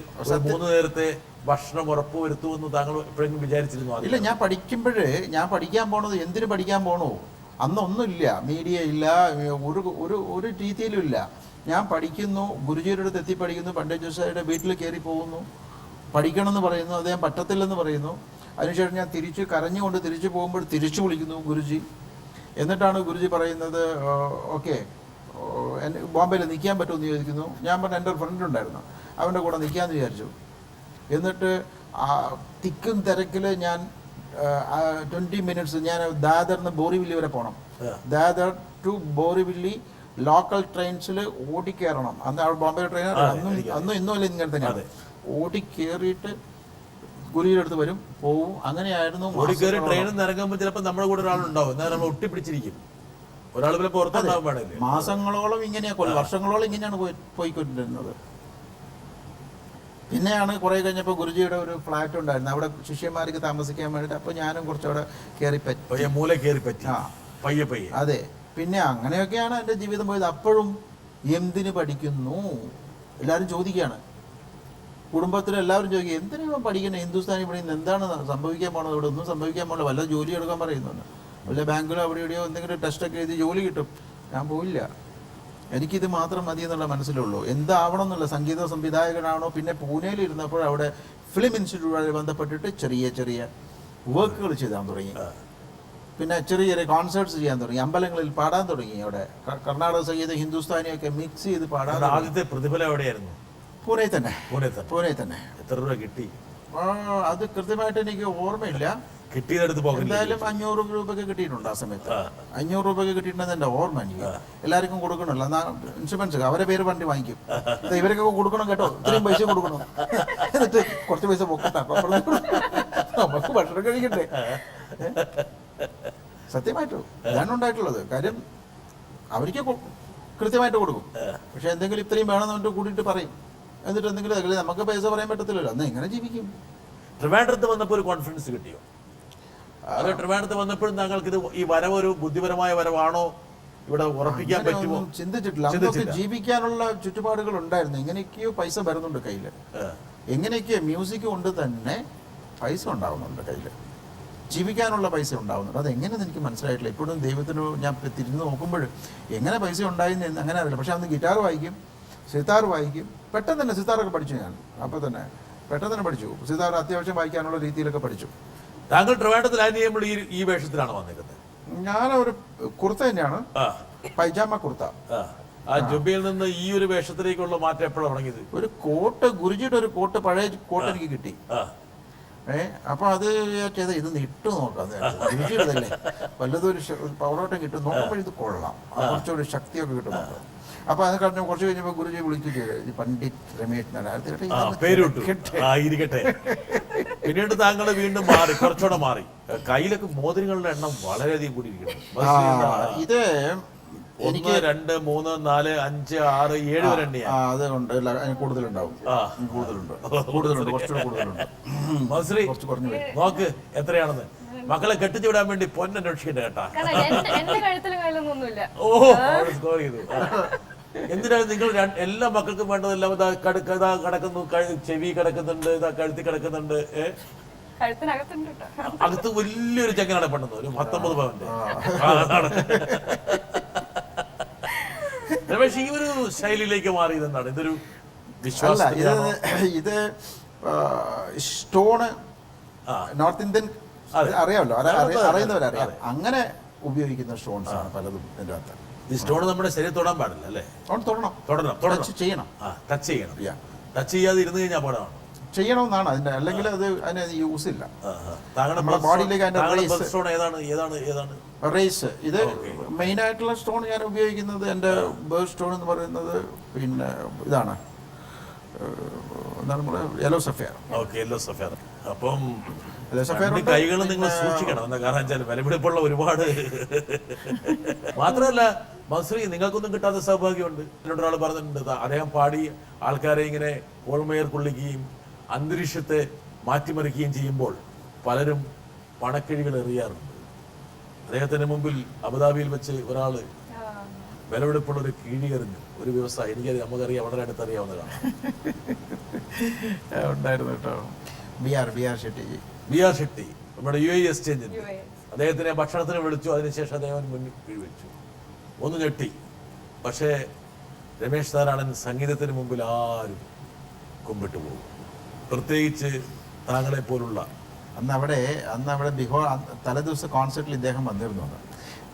3 നേരത്തെ ഭക്ഷണം ഉറപ്പുവരുത്തുമെന്ന് താങ്കൾ എപ്പോഴെങ്കിലും വിചാരിച്ചിരുന്നു? ഇല്ല, ഞാൻ പഠിക്കുമ്പോഴേ, ഞാൻ പഠിക്കാൻ പോണത് എന്തിനു പഠിക്കാൻ പോണു, അന്നൊന്നുമില്ല, മീഡിയ ഇല്ല, ഒരു രീതിയിലും ഇല്ല. ഞാൻ പഠിക്കുന്നു, ഗുരുജിയുടെ അടുത്ത് എത്തി പഠിക്കുന്നു, പണ്ഡിറ്റ് ജോസായിയുടെ വീട്ടിൽ കയറി പോകുന്നു, പഠിക്കണമെന്ന് പറയുന്നു, അദ്ദേഹം പറ്റത്തില്ലെന്ന് പറയുന്നു. അതിനുശേഷം ഞാൻ കരഞ്ഞുകൊണ്ട് തിരിച്ചു പോകുമ്പോൾ തിരിച്ചു വിളിക്കുന്നു ഗുരുജി. എന്നിട്ടാണ് ഗുരുജി പറയുന്നത്, ഓക്കെ ബോംബെയിൽ നിൽക്കാൻ പറ്റുമെന്ന് ചോദിക്കുന്നു. ഞാൻ പറഞ്ഞു, എൻ്റെ ഒരു ഫ്രണ്ട് ഉണ്ടായിരുന്നു, അവൻ്റെ കൂടെ നിൽക്കാമെന്ന് വിചാരിച്ചു. എന്നിട്ട് തിക്കും തിരക്കിൽ ഞാൻ 20 മിനിറ്റ്സ് ഞാൻ ദാദറിന് ബോറിവില്ലി വരെ പോകണം. ദാദർ ടു ബോറിവില്ലി ലോക്കൽ ട്രെയിൻസിൽ ഓടിക്കയറണം. അന്ന് അവിടെ ബോംബെ ട്രെയിൻ അന്നും ഇന്നും അല്ല ഇങ്ങനെ തന്നെയാണ്. ഓടിക്കേറിയിട്ട് ഗുരുവിൻ്റെ അടുത്ത് വരും, പോവും. അങ്ങനെയായിരുന്നു. ഓടിക്കേറി ട്രെയിനിൽ ഇറങ്ങുമ്പോൾ ചിലപ്പോൾ നമ്മുടെ കൂടെ ഒരാളുണ്ടാവും, എന്നാൽ നമ്മൾ ഒട്ടിപ്പിടിച്ചിരിക്കും. ഒരാൾ പോലെ പുറത്തുണ്ടാവും വേണമല്ലേ. മാസങ്ങളോളം ഇങ്ങനെയാണ്, വർഷങ്ങളോളം ഇങ്ങനെയാണ് പോയിക്കൊണ്ടിരുന്നത്. പിന്നെയാണ് കുറേ കഴിഞ്ഞപ്പോൾ ഗുരുജിയുടെ ഒരു ഫ്ലാറ്റ് ഉണ്ടായിരുന്നു, അവിടെ ശിഷ്യന്മാർക്ക് താമസിക്കാൻ വേണ്ടിയിട്ട്. അപ്പോൾ ഞാനും കുറച്ചവിടെ കയറി പറ്റി, മൂല കയറി പറ്റി. പയ്യെ. അതെ, പിന്നെ അങ്ങനെയൊക്കെയാണ് എൻ്റെ ജീവിതം പോയത്. അപ്പോഴും എന്തിനു പഠിക്കുന്നു എല്ലാവരും ചോദിക്കുകയാണ്. കുടുംബത്തിൽ എല്ലാവരും ചോദിക്കുക, എന്തിനാ പഠിക്കുന്നത്, ഹിന്ദുസ്ഥാനി പഠിക്കുന്നത്, എന്താണ് സംഭവിക്കാൻ പോണത്, ഇവിടെ ഒന്നും സംഭവിക്കാൻ പോകില്ല, വല്ല ജോലി എടുക്കാൻ പറയുന്നുണ്ട്, വല്ല ബാങ്കിലോ അവിടെ എവിടെയോ എന്തെങ്കിലും ടെസ്റ്റൊക്കെ എഴുതി ജോലി കിട്ടും. ഞാൻ പോയില്ല, എനിക്കിത് മാത്രം മതി എന്നുള്ള മനസ്സിലുള്ളൂ. എന്താവണം എന്നുള്ള, സംഗീത സംവിധായകനാണോ. പിന്നെ പൂനെയിൽ ഇരുന്നപ്പോൾ അവിടെ ഫിലിം ഇൻസ്റ്റിറ്റ്യൂട്ടുമായി ബന്ധപ്പെട്ടിട്ട് ചെറിയ വർക്കുകൾ ചെയ്താൻ തുടങ്ങി. പിന്നെ ചെറിയ കോൺസേർട്ട്സ് ചെയ്യാൻ തുടങ്ങി, അമ്പലങ്ങളിൽ പാടാൻ തുടങ്ങി. അവിടെ കർണാടക സംഗീതം ഹിന്ദുസ്ഥാനിയൊക്കെ മിക്സ് ചെയ്ത് പാടാൻ. ആദ്യത്തെ പ്രതിഫലം എവിടെയായിരുന്നു? പൂനെ തന്നെ. എത്ര രൂപ കിട്ടി? അത് കൃത്യമായിട്ട് എനിക്ക് ഓർമ്മയില്ല. കിട്ടിയതെടുത്ത് പോകാൻ എന്തായാലും 500 രൂപയ്ക്ക് കിട്ടിയിട്ടുണ്ട് ആ സമയത്ത്. 500 രൂപയ്ക്ക് കിട്ടിയിട്ടുണ്ടെന്ന് എൻ്റെ ഓർമ്മ എനിക്ക്. എല്ലാവർക്കും കൊടുക്കണമല്ലോ, എന്നാൽ ഇൻഷുറൻസ് അവരെ പേര് വണ്ടി വാങ്ങിക്കും. ഇവരൊക്കെ കൊടുക്കണം കേട്ടോ, ഇത്രയും പൈസ കൊടുക്കണം, എന്നിട്ട് കുറച്ച് പൈസ പൊക്കട്ടെ, നമുക്ക് ഭക്ഷണം കഴിക്കട്ടെ. സത്യമായിട്ടും ഇതാണ് ഉണ്ടായിട്ടുള്ളത്. കാര്യം അവർക്ക് കൃത്യമായിട്ട് കൊടുക്കും, പക്ഷെ എന്തെങ്കിലും ഇത്രയും വേണമെന്ന് കൂടിയിട്ട് പറയും. എന്നിട്ട് എന്തെങ്കിലും നമുക്ക് പൈസ പറയാൻ പറ്റത്തില്ലല്ലോ, അന്ന് എങ്ങനെ ജീവിക്കും? ട്രിവാൻഡ്രത്ത് വന്നപ്പോൾ ഒരു കോൺഫിഡൻസ് കിട്ടിയോ? അത് ട്രിവാൻഡ്രത്ത് വന്നപ്പോഴും താങ്കൾക്ക് ഇത് ഈ വരവ് ഒരു ബുദ്ധിപരമായ വരവാണോ, ഇവിടെ ഉറപ്പിക്കാൻ പറ്റുമോ? ചിന്തിച്ചിട്ടില്ല. അതൊക്കെ ജീവിക്കാനുള്ള ചുറ്റുപാടുകൾ ഉണ്ടായിരുന്നു. എങ്ങനെയൊക്കെയോ പൈസ വരുന്നുണ്ട് കയ്യിൽ, എങ്ങനെയൊക്കെയോ മ്യൂസിക് കൊണ്ട് തന്നെ പൈസ ഉണ്ടാവുന്നുണ്ട് കയ്യിൽ, ജീവിക്കാനുള്ള പൈസ ഉണ്ടാവുന്നുണ്ട്. അതെങ്ങനെയെന്ന് എനിക്ക് മനസ്സിലായിട്ടില്ല. ഇപ്പോഴും ദൈവത്തിന് ഞാൻ തിരിഞ്ഞു നോക്കുമ്പോൾ എങ്ങനെ പൈസ ഉണ്ടായെന്ന് അങ്ങനെ അറിയില്ല. പക്ഷെ അന്ന് ഗിറ്റാർ വായിക്കും, സിത്താർ വായിക്കും. പെട്ടെന്ന് തന്നെ സിത്താറൊക്കെ പഠിച്ചു ഞാൻ. അപ്പോൾ തന്നെ പെട്ടെന്ന് തന്നെ പഠിച്ചു. സിത്താർ അത്യാവശ്യം വായിക്കാനുള്ള രീതിയിലൊക്കെ പഠിച്ചു. താങ്കൾ ട്രിവാൻഡ്രത്തിൽ ലാൻഡ് ചെയ്യുമ്പോൾ ഈ വേഷത്തിലാണ് വന്നിരിക്കുന്നത്? ഞാൻ ഒരു കുർത്ത തന്നെയാണ്, പൈജാമ കുർത്ത. ആ ജുബയിൽ നിന്ന് ഈ ഒരു വേഷത്തിലേക്കുള്ള മാറ്റം എപ്പോഴാണ് തുടങ്ങിയത്? ഒരു കോട്ട്, ഗുരുജിയുടെ ഒരു കോട്ട്, പഴയ കോട്ട് എനിക്ക് കിട്ടി. അപ്പൊ അത് ചെയ്ത ഇതൊന്ന് ഇട്ട് നോക്കാം, ഗുരുജിയുടേതല്ലേ, വല്ലതും ഒരു പവറോട്ടം കിട്ടും, നോക്കുമ്പോൾ ഇത് കൊള്ളാം, കുറച്ചുകൂടി ശക്തിയൊക്കെ കിട്ടും. അപ്പൊ അത് കഴിഞ്ഞ കുറച്ച് കഴിഞ്ഞപ്പോ ഗുരുജി വിളിക്കുകയും പണ്ഡിറ്റ് രമേശ് ഇരിക്കട്ടെ. പിന്നീട് താങ്കൾ വീണ്ടും മാറി, കുറച്ചുകൂടെ മാറി. കയ്യിലൊക്കെ മോതിരങ്ങളുടെ എണ്ണം വളരെയധികം കൂടിയിരിക്കുന്നു. ഇത് 1, 2, 3, 4, 5, 6, 7 വരെ എണ്ണിയാ. അതുകൊണ്ട് കൂടുതലുണ്ടാവും, കൂടുതലുണ്ട്, കുറച്ചുകൂടെ കൂടുതലുണ്ട്. കുറച്ച് കുറഞ്ഞു പോയി. നോക്ക് എത്രയാണെന്ന്. മക്കളെ കെട്ടിച്ചു വിടാൻ വേണ്ടി പൊന്നന്വേഷിക്കണ്ട കേട്ടാ. എന്റെ കഴുത്തിലും കയ്യിലൊന്നുമില്ല. ഓ സ്കോർ ചെയ്തു. എന്തിനാണ് നിങ്ങൾ എല്ലാ മക്കൾക്കും വേണ്ടതെല്ലാം ഇതാ കിടക്കുന്നു, ചെവി കിടക്കുന്നുണ്ട്, ഇതാ കഴുത്തി കിടക്കുന്നുണ്ട്, അകത്ത് വലിയൊരു ചെങ്ങനാണ് പെണ്ണെന്ന്, ഒരു 19 പവന്റെ. രമേശ്, ഈ ഒരു ശൈലിയിലേക്ക് മാറിയതെന്താണ്? ഇതൊരു വിശ്വാസം. ഇത് സ്റ്റോണ് നോർത്ത് ഇന്ത്യൻ അറിയാമല്ലോ, അറിയുന്നവരറിയാം, അങ്ങനെ ഉപയോഗിക്കുന്ന സ്റ്റോൺസ് ആണ് പലതും ഇതിൻ്റെ അകത്ത്. ഈ സ്റ്റോൺ നമ്മുടെ ശരീരം തൊടാൻ പാടില്ല അല്ലേ? തൊടണം, ചെയ്യണം, ടച്ച് ചെയ്യണം. ടച്ച് ചെയ്യാതെ ഇരുന്ന് കഴിഞ്ഞാൽ അപകടമാണ്. ചെയ്യണമെന്നാണ് അതിന്റെ, അല്ലെങ്കിൽ അതിന് യൂസ് ഇല്ല നമ്മുടെ ബോഡിയിലേക്ക്. റേസ് ഇത് മെയിൻ ആയിട്ടുള്ള സ്റ്റോൺ ഞാൻ ഉപയോഗിക്കുന്നത്, എൻ്റെ ബേർഡ് സ്റ്റോൺ എന്ന് പറയുന്നത് പിന്നെ ഇതാണ്, എന്താണ് നമ്മുടെ യെല്ലോ സഫയർ. Yellow sapphire. അപ്പം കൈകൾ നിങ്ങൾ സൂക്ഷിക്കണം, എന്താ കാരണം വെച്ചാൽ വിലപിടിപ്പുള്ള ഒരുപാട്. മാത്രമല്ല മസ്രി, നിങ്ങൾക്കൊന്നും കിട്ടാത്ത സൗഭാഗ്യമുണ്ട്. എന്നോട് ഒരാൾ പറഞ്ഞിട്ടുണ്ട്, അദ്ദേഹം പാടി ആൾക്കാരെ ഇങ്ങനെ ഓൾമയർ കൊള്ളിക്കുകയും അന്തരീക്ഷത്തെ മാറ്റിമറിക്കുകയും ചെയ്യുമ്പോൾ പലരും പണക്കിഴികൾ എറിയാറുണ്ട്. അദ്ദേഹത്തിന് മുമ്പിൽ അബുദാബിയിൽ വെച്ച് ഒരാള് വിലപിടിപ്പുള്ള ഒരു കിഴി എറിഞ്ഞു, ഒരു വ്യവസായി. എനിക്കറിയാം, നമുക്കറിയാം, വളരെ അടുത്തറിയാവുന്നതാണ്. ഉണ്ടായിരുന്നു കേട്ടോ. ബി ആർ ഷെട്ടി, നമ്മുടെ UAE എക്സ്ചേഞ്ചിന്റെ. അദ്ദേഹത്തിനെ ഭക്ഷണത്തിന് വിളിച്ചു, അതിനുശേഷം അദ്ദേഹം മുന്നിൽ കീഴ്വെച്ചു. ഒന്ന് ഞെട്ടി. പക്ഷേ രമേശ് നാരായണൻ സംഗീതത്തിന് മുമ്പിൽ ആരും കുമ്പിട്ട് പോകും, പ്രത്യേകിച്ച് താങ്കളെ പോലുള്ള. അന്ന് അവിടെ ബിഹോർ തലേദിവസം കോൺസെർട്ടിൽ ഇദ്ദേഹം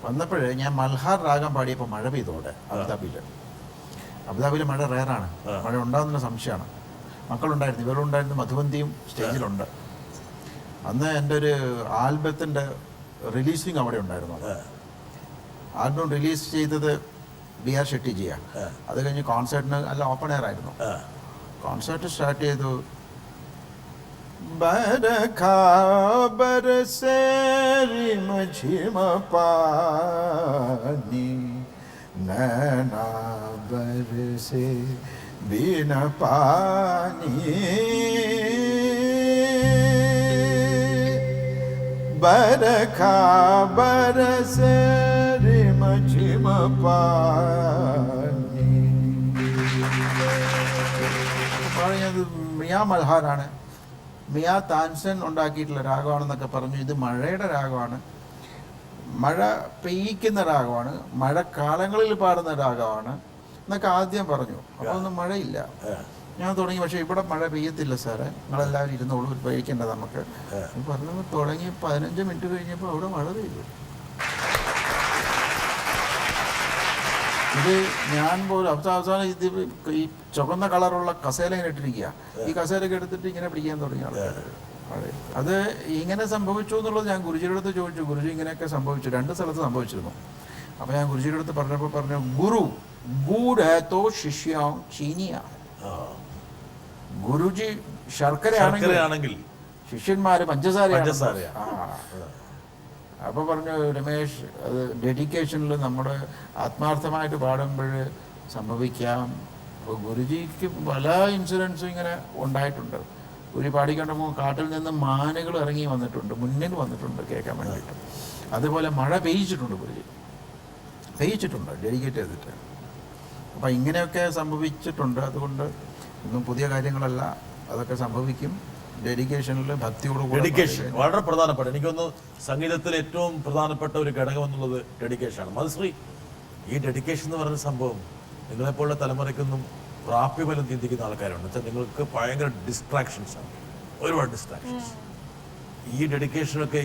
വന്നപ്പോഴേ ഞാൻ മൽഹാർ രാഗം പാടിയപ്പോൾ മഴ പെയ്തോടെ അബുദാബിയിൽ മഴ റയറാണ്, മഴ ഉണ്ടാകുന്ന സംശയമാണ്. മക്കളുണ്ടായിരുന്നു, ഇവരുണ്ടായിരുന്നു, മധുവന്തിയും സ്റ്റേജിലുണ്ട്. അന്ന് എൻ്റെ ഒരു ആൽബത്തിൻ്റെ റിലീസിങ് അവിടെ ഉണ്ടായിരുന്നു. ആൽബം റിലീസ് ചെയ്തത് BR ഷെട്ടിജിയാണ്. അത് കഴിഞ്ഞ് കോൺസേർട്ടിന് അല്ല ഓപ്പൺ എയർ ആയിരുന്നു. കോൺസേർട്ട് സ്റ്റാർട്ട് ചെയ്തു. ബരഖാ ബരസേ റിമझिम പാനി നൈനാ ബരസേ बिन पानी बरखा बरसे रिमझिम पानी. പറഞ്ഞത് മിയാ മൽഹാറാണ്, മിയാ താൻസൻ ഉണ്ടാക്കിയിട്ടുള്ള രാഗമാണെന്നൊക്കെ പറഞ്ഞു. ഇത് മഴയുടെ രാഗമാണ്, മഴ പെയ്യിക്കുന്ന രാഗമാണ്, മഴക്കാലങ്ങളിൽ പാടുന്ന രാഗമാണ് എന്നൊക്കെ ആദ്യം പറഞ്ഞു. അപ്പോൾ ഒന്നും മഴയില്ല. ഞാൻ തുടങ്ങി, പക്ഷേ ഇവിടെ മഴ പെയ്യത്തില്ല സാറേ, നിങ്ങളെല്ലാവരും ഇരുന്നോളൂ, പേടിക്കേണ്ട നമുക്ക് പറഞ്ഞു. തുടങ്ങി 15 മിനിറ്റ് കഴിഞ്ഞപ്പോൾ അവിടെ മഴ പെയ്തു. ഇത് ഞാൻ പോലും അവസാനം ഇത് ഈ ചുവന്ന കളറുള്ള കസേല ഇങ്ങനെ ഇട്ടിരിക്കുക. ഈ കസേലയൊക്കെ എടുത്തിട്ട് ഇങ്ങനെ പിടിക്കാൻ തുടങ്ങിയ ആൾക്കാർ. അത് ഇങ്ങനെ സംഭവിച്ചു എന്നുള്ളത് ഞാൻ ഗുരുജിയുടെ അടുത്ത് ചോദിച്ചു. ഗുരുജി ഇങ്ങനെയൊക്കെ സംഭവിച്ചു, 2 സ്ഥലത്ത് സംഭവിച്ചിരുന്നു. അപ്പോൾ ഞാൻ ഗുരുജിയുടെ അടുത്ത് പറഞ്ഞപ്പോൾ പറഞ്ഞു, ഗുരു ഗൂഡ് ഹേ തോ ശിഷ്യ ചീനിയ. ഗുരുജി ശർക്കരയാണെങ്കിൽ ശിഷ്യന്മാര് പഞ്ചസാരയാണ്. അപ്പൊ പറഞ്ഞു, രമേശ്, അത് ഡെഡിക്കേഷനിൽ നമ്മുടെ ആത്മാർത്ഥമായിട്ട് പാടുമ്പോൾ സംഭവിക്കാം. അപ്പോൾ ഗുരുജിക്ക് പല ഇൻസിഡൻസും ഇങ്ങനെ ഉണ്ടായിട്ടുണ്ട്. ഗുരു പാടിക്കൊണ്ടപ്പോൾ കാട്ടിൽ നിന്ന് മാനുകൾ ഇറങ്ങി വന്നിട്ടുണ്ട്, മുന്നിൽ വന്നിട്ടുണ്ട് കേൾക്കാൻ വേണ്ടിയിട്ട്. അതുപോലെ മഴ പെയ്യിച്ചിട്ടുണ്ട്, ഗുരുജി പെയ്യിച്ചിട്ടുണ്ട് ഡെഡിക്കേറ്റ് ചെയ്തിട്ട്. അപ്പം ഇങ്ങനെയൊക്കെ സംഭവിച്ചിട്ടുണ്ട്. അതുകൊണ്ട് ഒന്നും പുതിയ കാര്യങ്ങളല്ല, അതൊക്കെ സംഭവിക്കും. ഡെഡിക്കേഷനിൽ ഭക്തിയോടുകൂടി. ഡെഡിക്കേഷൻ വളരെ പ്രധാനപ്പെട്ട, എനിക്കൊന്ന് സംഗീതത്തിൽ ഏറ്റവും പ്രധാനപ്പെട്ട ഒരു ഘടകം എന്നുള്ളത് ഡെഡിക്കേഷനാണ്. മധുശ്രീ, ഈ ഡെഡിക്കേഷൻ എന്ന് പറയുന്ന സംഭവം നിങ്ങളെപ്പോലുള്ള തലമുറയ്ക്കൊന്നും പ്രാപ്യബലം ചിന്തിക്കുന്ന ആൾക്കാരുണ്ട്. വെച്ചാൽ നിങ്ങൾക്ക് ഭയങ്കര ഡിസ്ട്രാക്ഷൻസാണ്, ഒരുപാട് ഡിസ്ട്രാക്ഷൻസ്. ഈ ഡെഡിക്കേഷനൊക്കെ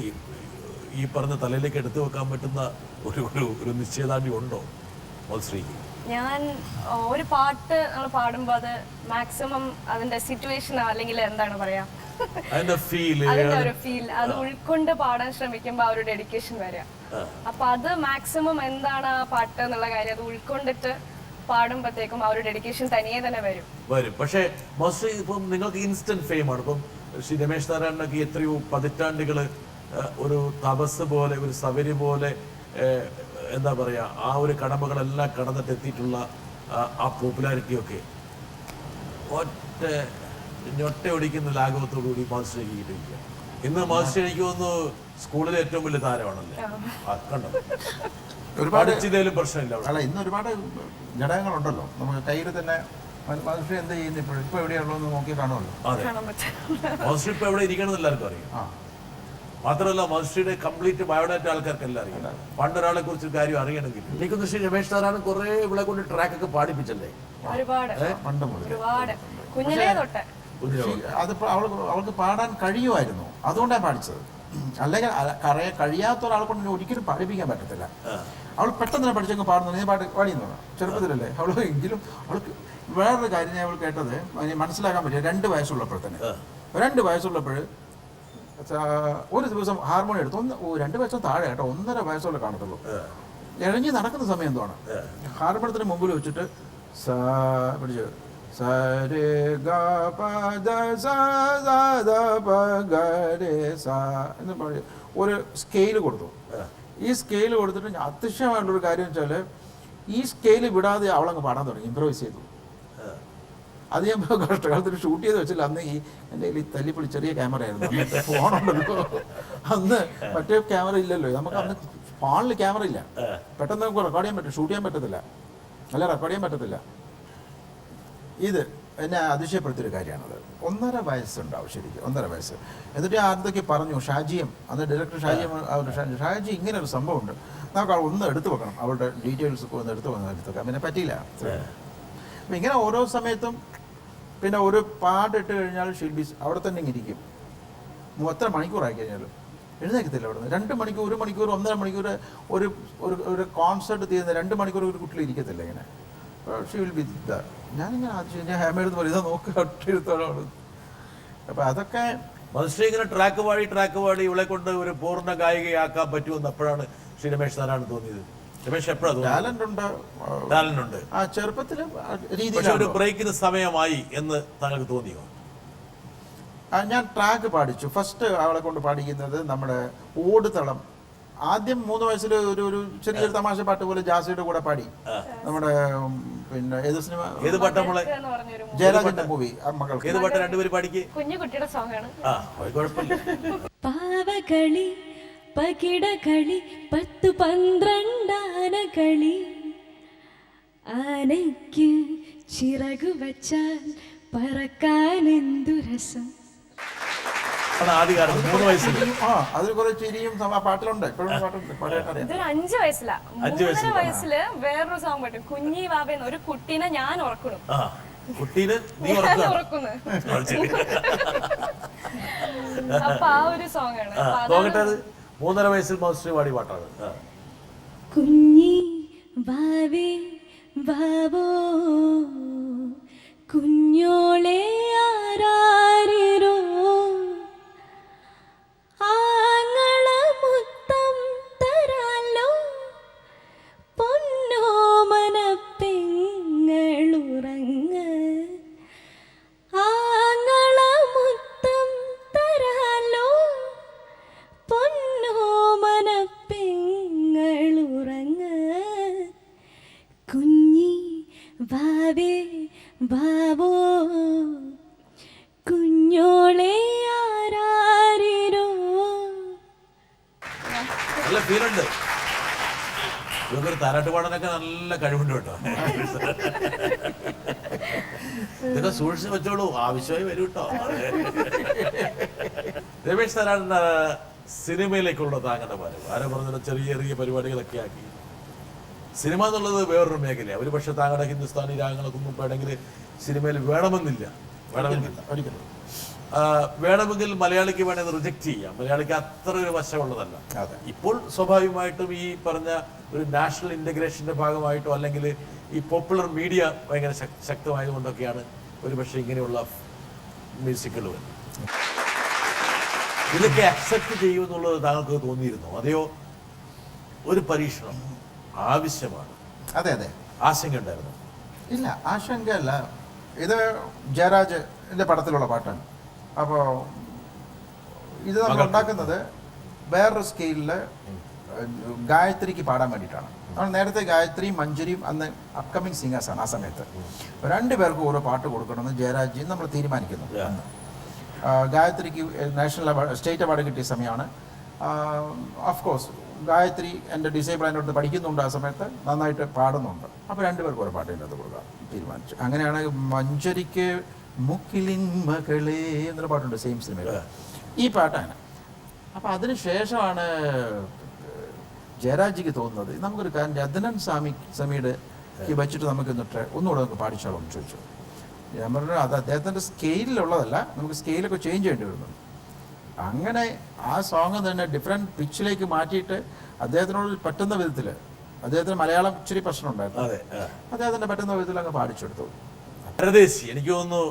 ഈ പറഞ്ഞ തലയിലേക്ക് എടുത്തു വെക്കാൻ പറ്റുന്ന ഒരു നിശ്ചയദാർഢ്യം ഉണ്ടോ മധുശ്രീക്ക്? ഞാൻ ഒരു പാട്ട് നമ്മൾ പാടുമ്പോൾ അത് മാക്സിമം അതിന്റെ സിറ്റുവേഷൻ അല്ലെങ്കിൽ എന്താണ് പറയാ അതിന്റെ ഫീല് അതിന്റെ ഒരു ഫീൽ അത് ഉൾക്കൊണ്ട് പാടാൻ ശ്രമിക്കുമ്പോൾ ആ ഒരു ഡെഡിക്കേഷൻ വരിക. അപ്പൊ അത് മാക്സിമം എന്താണ് ആ പാട്ട് എന്നുള്ള കാര്യം അത് ഉൾക്കൊണ്ടിട്ട് പാടുമ്പോഴത്തേക്കും ആ ഒരു ഡെഡിക്കേഷൻ തനിയെ തന്നെ വരും. പക്ഷേ മോസ്റ്റ്ലി ഇപ്പം നിങ്ങൾക്ക് ഇൻസ്റ്റന്റ് ഫെയിം ആണ്. ഇപ്പം ശ്രീ രമേശ് നാരായണനൊക്കെ എത്രയോ പതിറ്റാണ്ടുകള് ഒരു തപസ് പോലെ ഒരു സവരി പോലെ എന്താ പറയാ ആ ഒരു കടമകളെല്ലാം കടന്നിട്ട് എത്തിയിട്ടുള്ള ആ പോപ്പുലാരിറ്റിയൊക്കെ ഒറ്റ ഞൊട്ടയൊടിക്കുന്ന ലാഘവത്തോടുകൂടി മാസ്റ്റേക്ക് കിട്ടിയിരിക്കുക. ഇന്ന് മാസ്റ്റർ എനിക്ക് തോന്നുന്നു സ്കൂളിലെ ഏറ്റവും വലിയ താരമാണല്ലേ. കണ്ടോ, ഒരുപാട് പഠിച്ചതിലും പ്രശ്നമില്ല. അല്ല, ഇന്ന് ഒരുപാട് ഘടകങ്ങളുണ്ടല്ലോ നമുക്ക് കയ്യിൽ തന്നെ. മനുഷ്യ എന്ത് ചെയ്യുന്നു ഇപ്പൊ എവിടെയുള്ളതെന്ന് നോക്കി കാണുമല്ലോ. അതെ, മാസ്റ്റർ ഇപ്പൊ എവിടെ ഇരിക്കണമെന്ന് എല്ലാവർക്കും അറിയാം. മാത്രമല്ല മനുഷ്യയുടെ കംപ്ലീറ്റ് ബയോഡാറ്റ ആൾക്കാർക്കെല്ലാം അറിയാം. പണ്ടൊരാളെ കുറിച്ച് കാര്യം അറിയണമെങ്കിൽ എനിക്കൊന്ന് ശ്രീ രമേശ് നാരായണൻ കുറെ ഇവിടെ കൊണ്ട് ട്രാക്കൊക്കെ പാടിപ്പിച്ചല്ലേ. ഒരുപാട് ഒരുപാട് കുഞ്ഞിലേ തൊട്ട് അതിപ്പോ അവൾക്ക് പാടാൻ കഴിയുമായിരുന്നു, അതുകൊണ്ടാണ് പാടിച്ചത്. അല്ലെങ്കിൽ കഴിയാത്ത ഒരാളെ കൊണ്ട് ഒരിക്കലും പാടിപ്പിക്കാൻ പറ്റത്തില്ല. അവൾ പെട്ടെന്ന് പഠിച്ചങ്ങ് പാടുന്നു. നീ പാടിയെന്ന് ചെറുപ്പത്തിലല്ലേ അവൾ. എങ്കിലും അവൾക്ക് വേറൊരു കാര്യം ഞാൻ അവൾ കേട്ടത് മനസ്സിലാക്കാൻ പറ്റിയ 2 വയസ്സുള്ളപ്പോൾ തന്നെ. 2 വയസ്സുള്ളപ്പോൾ ഒരു ദിവസം ഹാർമോണിയം എടുത്തു. 2 വയസ്സും താഴെ കേട്ടോ, 1.5 വയസ്സുള്ള കാണത്തുള്ളൂ. ഇഴഞ്ഞ് നടക്കുന്ന സമയം എന്താണ് ഹാർമോണിയത്തിന് മുമ്പിൽ വെച്ചിട്ട് പിടിച്ചത് എന്ന് പറയും. ഒരു സ്കെയില് കൊടുത്തു. ഈ സ്കെയില് കൊടുത്തിട്ട് അതിശയമായിട്ടുള്ളൊരു കാര്യം വെച്ചാൽ ഈ സ്കെയില് വിടാതെ അവളങ്ങ് പാടാൻ തുടങ്ങി, ഇംപ്രവൈസ് ചെയ്തു. അത് ഞാൻ കഷ്ടകാലത്തിന് ഷൂട്ട് ചെയ്ത് വെച്ചില്ല. അന്ന് എൻ്റെ കയ്യിൽ തല്ലിപ്പൊളി ചെറിയ ക്യാമറ ആയിരുന്നു, അന്നത്തെ ഫോണുണ്ടല്ലോ. അന്ന് മറ്റേ ക്യാമറ ഇല്ലല്ലോ, നമുക്ക് അന്ന് ഫോണിൽ ക്യാമറ ഇല്ല. പെട്ടെന്ന് നമുക്ക് റെക്കോർഡ് ചെയ്യാൻ പറ്റും, ഷൂട്ട് ചെയ്യാൻ പറ്റത്തില്ല, അല്ല റെക്കോർഡ് ചെയ്യാൻ പറ്റത്തില്ല. ഇത് എന്നെ അതിശയപ്പെടുത്തിയൊരു കാര്യമാണത്. 1.5 വയസ്സുണ്ടാവും ശരിക്കും, 1.5 വയസ്സ്. എന്നിട്ട് ആദ്യമൊക്കെ പറഞ്ഞു ഷാജിയും, അന്ന് ഡയറക്ടർ ഷാജി ഇങ്ങനെ ഒരു സംഭവമുണ്ട്, നമുക്ക് ഒന്ന് എടുത്തു വെക്കണം, അവളുടെ ഡീറ്റെയിൽസ് ഒന്ന് എടുത്തു വെക്കാം. പിന്നെ പറ്റിയില്ല. അപ്പം ഇങ്ങനെ ഓരോ സമയത്തും പിന്നെ ഒരു പാട്ടിട്ട് കഴിഞ്ഞാൽ ഷിൽബി അവിടെ തന്നെ ഇരിക്കും. എത്ര മണിക്കൂറായി കഴിഞ്ഞാലും എഴുന്നേക്കത്തില്ല അവിടെ നിന്ന്. 2 മണിക്കൂർ, 1 മണിക്കൂർ, 1.5 മണിക്കൂർ ഒരു കോൺസേർട്ട് തീരുന്ന 2 മണിക്കൂർ ഒരു കുട്ടികൾ ഇരിക്കത്തില്ല ഇങ്ങനെ. She will be there. ഞാനിങ്ങനെ ഞാൻ ഹേമയെടുത്ത് പോലെ ഇതാ നോക്കി ഒട്ടെടുത്തോളാണ്. അപ്പം അതൊക്കെ മനുഷ്യ ഇങ്ങനെ ട്രാക്ക് പാടി ഇവളെ കൊണ്ട് ഒരു പൂർണ്ണ ഗായികയാക്കാൻ പറ്റുമെന്ന് അപ്പോഴാണ് ശ്രീ രമേശ് നാരായണൻ തോന്നിയത്. രമേശ് എപ്പോഴാണ് ടാലന്റ് ഉണ്ട്. ആ ചെറുപ്പത്തിൽ ഒരു ബ്രേക്കിന് സമയമായി എന്ന് താങ്കൾക്ക് തോന്നിയോ? ഞാൻ ട്രാക്ക് പാടിച്ചു. ഫസ്റ്റ് അവളെ കൊണ്ട് പാടിക്കുന്നത് നമ്മുടെ ഓടുതളം. ആദ്യം 3 വയസ്സിൽ ഒരു ചെറിയൊരു തമാശ പാട്ട് പോലെ ജാസിയുടെ കൂടെ പാടി. നമ്മുടെ പിന്നെ ഏത് സിനിമ, ഏത് പാട്ടാ മോളെ? ജയരാജന്റെ മൂവി മകൾക്ക്. ഏത് പാട്ട് രണ്ടുപേരും പാടിക്ക്? കുഞ്ഞുകുട്ടിയുടെ സോങ് ആണ്. പാവകളി, പകിടകളി, 10-12 ആനകളി, ആനയ്ക്ക് ചിറകു വച്ചാൽ പറക്കാൻ എന്തു രസം. ആദ്യകാലം 3 വയസ്സിൽ അതിൽ കുറെ ചിരിയും പാട്ടിലുണ്ട്. ഇപ്പോഴും പാട്ടുണ്ട്. ഇതൊരു 5 വയസ്സിലാ. 3 വയസ്സില് വേറൊരു സോങ് പാട്ടും, കുഞ്ഞി വാവേന്ന്. ഒരു കുട്ടീനെ ഞാൻ ഉറക്കണം. അപ്പൊ ആ ഒരു സോങ് ആണ്. 3.5 വയസ്സിൽ മൗസ്ട്രി പാടി പാട്ടാണ്. കുഞ്ഞി വാവേ വാവോ കുഞ്ഞോളെ ആരാരിരോ ആങ്ങളമുത്തം തരാലോ പൊന്നോമന പെങ്ങളുറങ്ങ് ആങ്ങളമുത്തം തരാലോ പൊന്നോമന പെങ്ങളുറങ്ങ് കുഞ്ഞി വാവേ വാവോ കുഞ്ഞോളെ ആരാരിരോ. നല്ല ഫീലുണ്ട്. ഇതൊക്കെ താരാട്ട് പാടാനൊക്കെ നല്ല കഴിവുണ്ട് കേട്ടോ. ഇതൊക്കെ സൂക്ഷിച്ച് വെച്ചോളൂ, ആവശ്യമായി വരും കേട്ടോ. രമേശ് നാരായണൻ സിനിമയിലേക്കുള്ള താങ്കളുടെ വരവ് ആരോ പറഞ്ഞ ചെറിയ ചെറിയ പരിപാടികളൊക്കെ ആക്കി. സിനിമ എന്നുള്ളത് വേറൊരു മേഖലയാണ്. ഒരു പക്ഷെ താങ്കളുടെ ഹിന്ദുസ്ഥാനി രാഗങ്ങളൊക്കെ മുമ്പ് വേണമെങ്കിൽ സിനിമയിൽ വേണമെന്നില്ല ഒരിക്കലും. വേണമെങ്കിൽ മലയാളിക്ക് വേണമെങ്കിൽ റിജക്റ്റ് ചെയ്യാം. മലയാളിക്ക് അത്ര ഒരു വശമുള്ളതല്ല. അതെ. ഇപ്പോൾ സ്വാഭാവികമായിട്ടും ഈ പറഞ്ഞ ഒരു നാഷണൽ ഇൻ്റഗ്രേഷൻ്റെ ഭാഗമായിട്ടോ അല്ലെങ്കിൽ ഈ പോപ്പുലർ മീഡിയ ഭയങ്കര ശക്തമായതുകൊണ്ടൊക്കെയാണ് ഒരുപക്ഷെ ഇങ്ങനെയുള്ള മ്യൂസിക്കുകൾ വരുന്നത്. ഇതൊക്കെ അക്സെപ്റ്റ് ചെയ്യുമെന്നുള്ളത് താങ്കൾക്ക് തോന്നിയിരുന്നോ? അതെയോ ഒരു പരീക്ഷണം ആവശ്യമാണ്, അതെ അതെ, ആശങ്ക ഉണ്ടായിരുന്നു? ഇല്ല, ആശങ്കയല്ല. ഇത് ജയരാജിൻ്റെ പടത്തിലുള്ള പാട്ടാണ്. അപ്പോൾ ഇത് നമ്മൾ ഉണ്ടാക്കുന്നത് വേറൊരു സ്കെയിലിൽ ഗായത്രിക്ക് പാടാൻ വേണ്ടിയിട്ടാണ്. നമ്മൾ നേരത്തെ ഗായത്രിയും മഞ്ജരിയും അന്ന് അപ്കമിങ് സിംഗേഴ്സാണ്. ആ സമയത്ത് രണ്ടുപേർക്കും ഓരോ പാട്ട് കൊടുക്കണമെന്ന് ജയരാജ് നമ്മൾ തീരുമാനിക്കുന്നു. അന്ന് ഗായത്രിക്ക് നാഷണൽ അവാർഡ്, സ്റ്റേറ്റ് അവാർഡ് കിട്ടിയ സമയമാണ്. ഓഫ് കോഴ്സ് ഗായത്രി എൻ്റെ ഡിസേബിൾ അതിനോട് പഠിക്കുന്നുണ്ട്, ആ സമയത്ത് നന്നായിട്ട് പാടുന്നുണ്ട്. അപ്പോൾ രണ്ടുപേർക്കും ഓരോ പാട്ട് അതിനകത്ത് കൊടുക്കാൻ തീരുമാനിച്ചു. അങ്ങനെയാണ് മഞ്ജരിക്ക് മുക്കിലിൻ മകളെ എന്നൊരു പാട്ടുണ്ട് സെയിം സിനിമയിൽ, ഈ പാട്ടാണ്. അപ്പോൾ അതിന് ശേഷമാണ് ജയരാജിക്ക് തോന്നുന്നത് നമുക്കൊരു കാര്യം അദ്നൻ സമീയുടെ വെച്ചിട്ട് നമുക്ക് എന്നിട്ട് ഒന്നുകൂടെ നമുക്ക് പാടിച്ചാലോ എന്ന് ചോദിച്ചു. ഞാൻ പറഞ്ഞു അത് അദ്ദേഹത്തിൻ്റെ സ്കെയിലുള്ളതല്ല, നമുക്ക് സ്കെയിലൊക്കെ ചേഞ്ച് ചെയ്യേണ്ടി വരുന്നു. അങ്ങനെ ആ സോങ് തന്നെ ഡിഫറെൻറ്റ് പിച്ചിലേക്ക് മാറ്റിയിട്ട് അദ്ദേഹത്തിനോട് പറ്റുന്ന വിധത്തിൽ, അദ്ദേഹത്തിന് മലയാളം ഇച്ചിരി പ്രശ്നമുണ്ടായിരുന്നു, അദ്ദേഹത്തിൻ്റെ പറ്റുന്ന വിധത്തിൽ അങ്ങ് പാടിച്ചെടുത്തു. പരദേശി എനിക്ക് തോന്നുന്നു